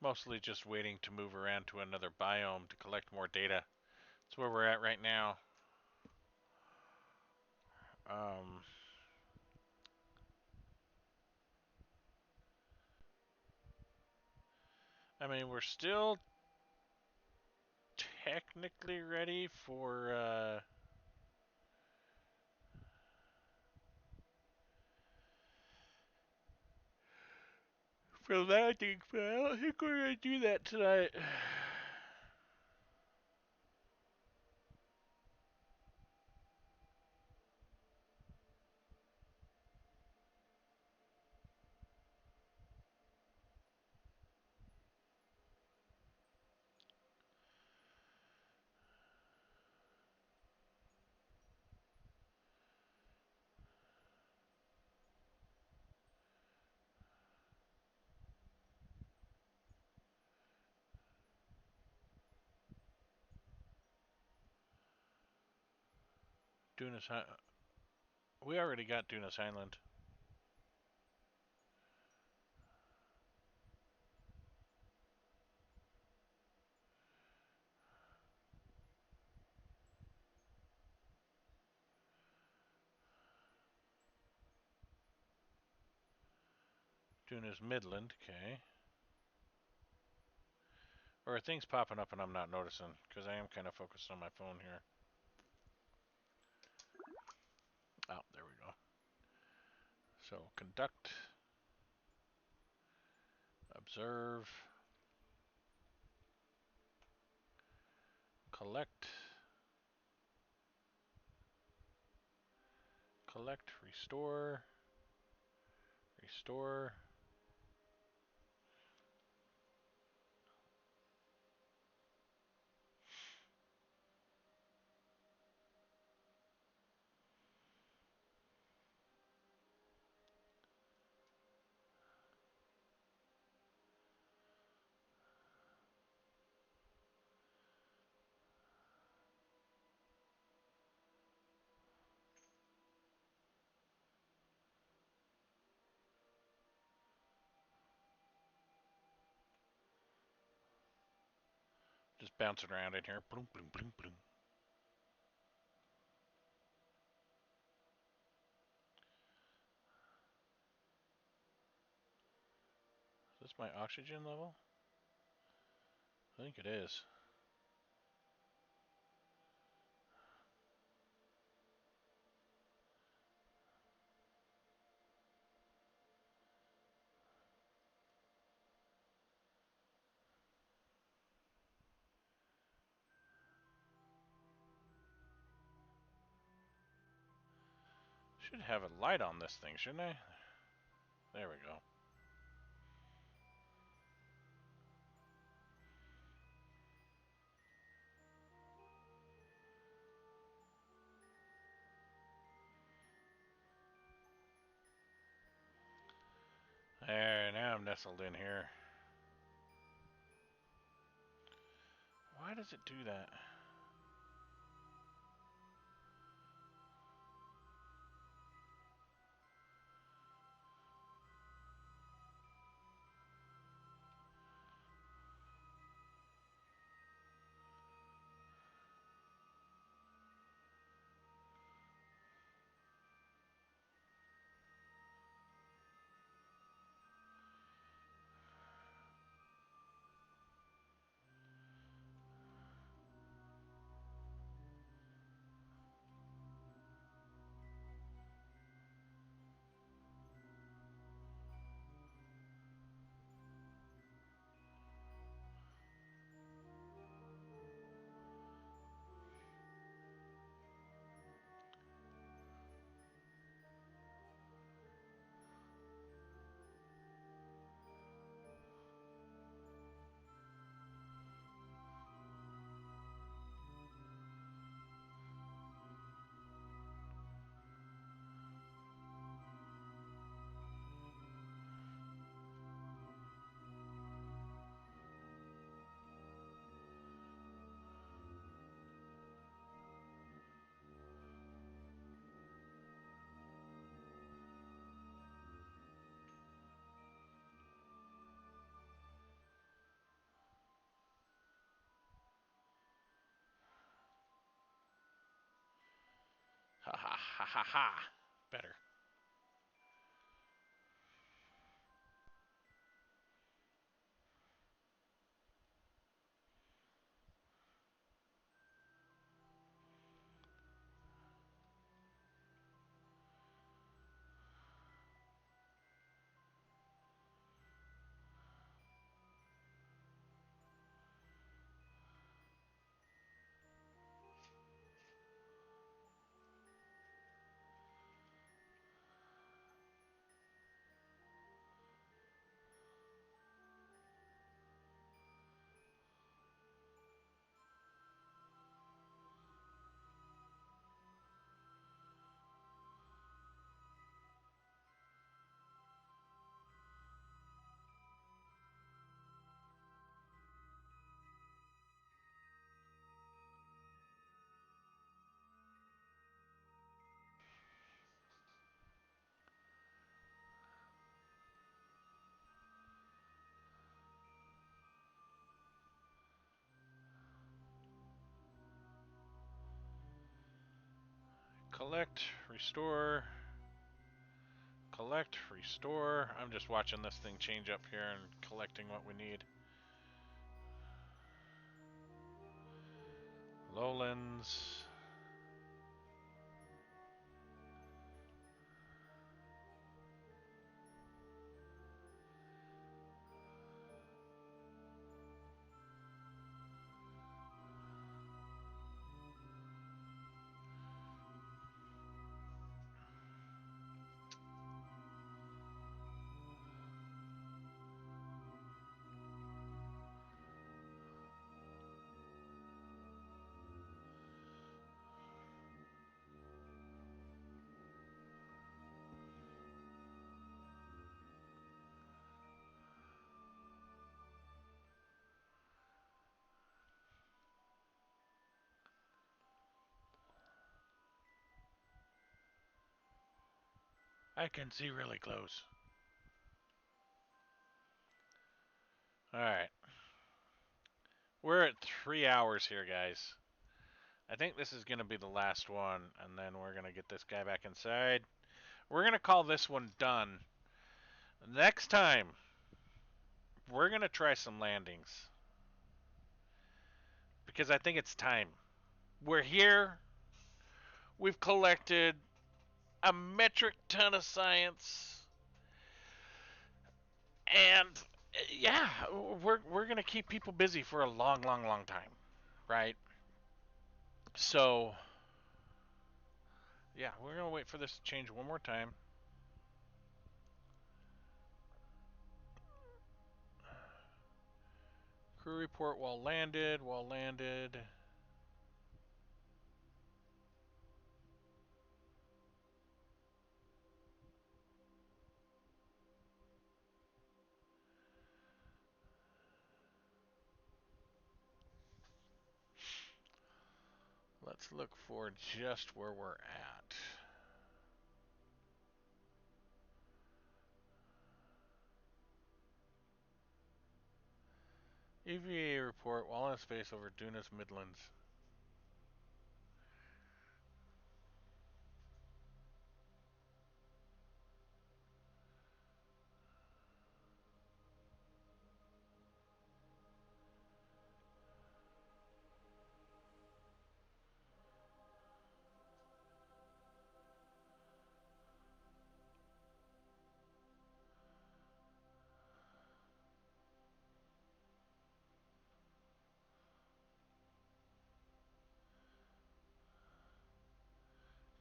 Mostly just waiting to move around to another biome to collect more data. That's where we're at right now. I mean, we're still technically ready for landing, but I don't think we're gonna do that tonight. Dunas, we already got Dunas Island. Dunas Midland, okay. Or are things popping up and I'm not noticing? Because I am kind of focused on my phone here. Oh, there we go. So, conduct, observe, collect, restore, restore. Just bouncing around in here. Bloom, bloom, bloom, bloom. Is this my oxygen level? I think it is. Should have a light on this thing, shouldn't I? There we go. There, now I'm nestled in here. Why does it do that? Ha ha ha ha ha. Better. Collect, restore. Collect, restore. I'm just watching this thing change up here and collecting what we need. Lowlands. I can see really close. Alright. We're at 3 hours here, guys. I think this is going to be the last one, and then we're going to get this guy back inside. We're going to call this one done. Next time, we're going to try some landings. Because I think it's time. We're here. We've collected a metric ton of science. And yeah, we're going to keep people busy for a long, long, long time. Right? So, yeah, we're going to wait for this to change one more time. Crew report while landed, while landed. Let's look for just where we're at. EVA report while in space over Dunas Midlands.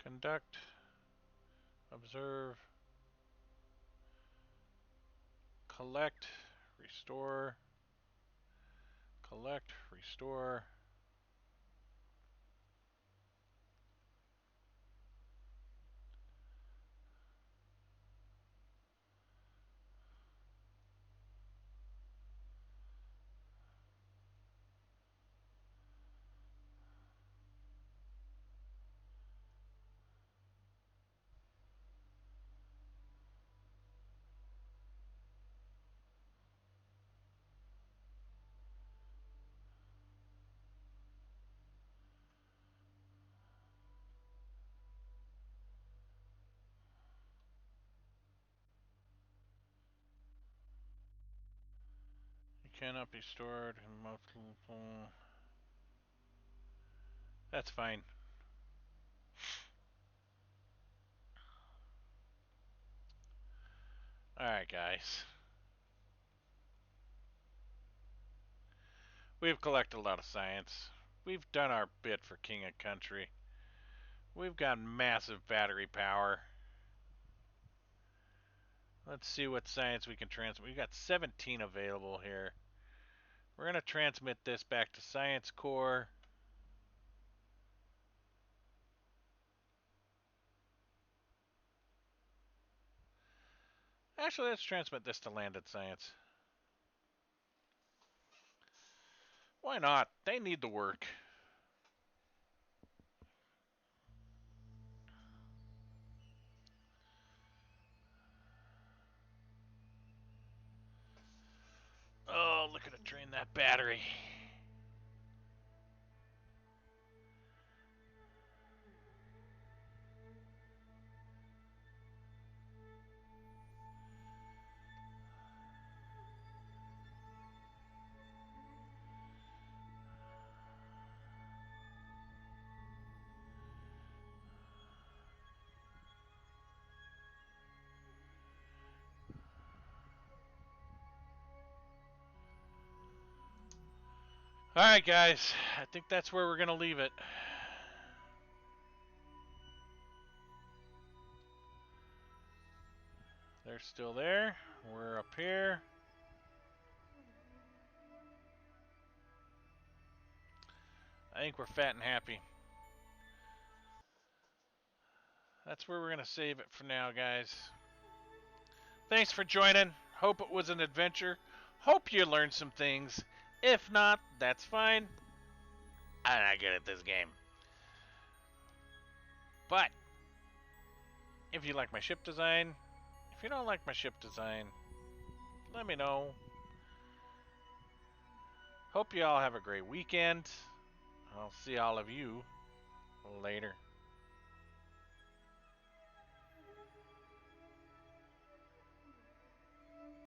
Conduct, observe, collect, restore, collect, restore. You cannot be stored in multiple. That's fine. Alright, guys. We've collected a lot of science. We've done our bit for King and Country. We've got massive battery power. Let's see what science we can transmit. We've got 17 available here. We're going to transmit this back to Science Core. Actually, let's transmit this to Landed Science. Why not? They need the work. Oh, look at it drain that battery. Alright, guys. I think that's where we're going to leave it. They're still there. We're up here. I think we're fat and happy. That's where we're going to save it for now, guys. Thanks for joining. Hope it was an adventure. Hope you learned some things. If not, that's fine. I'm not good at this game. But, if you like my ship design, if you don't like my ship design, let me know. Hope you all have a great weekend. I'll see all of you later.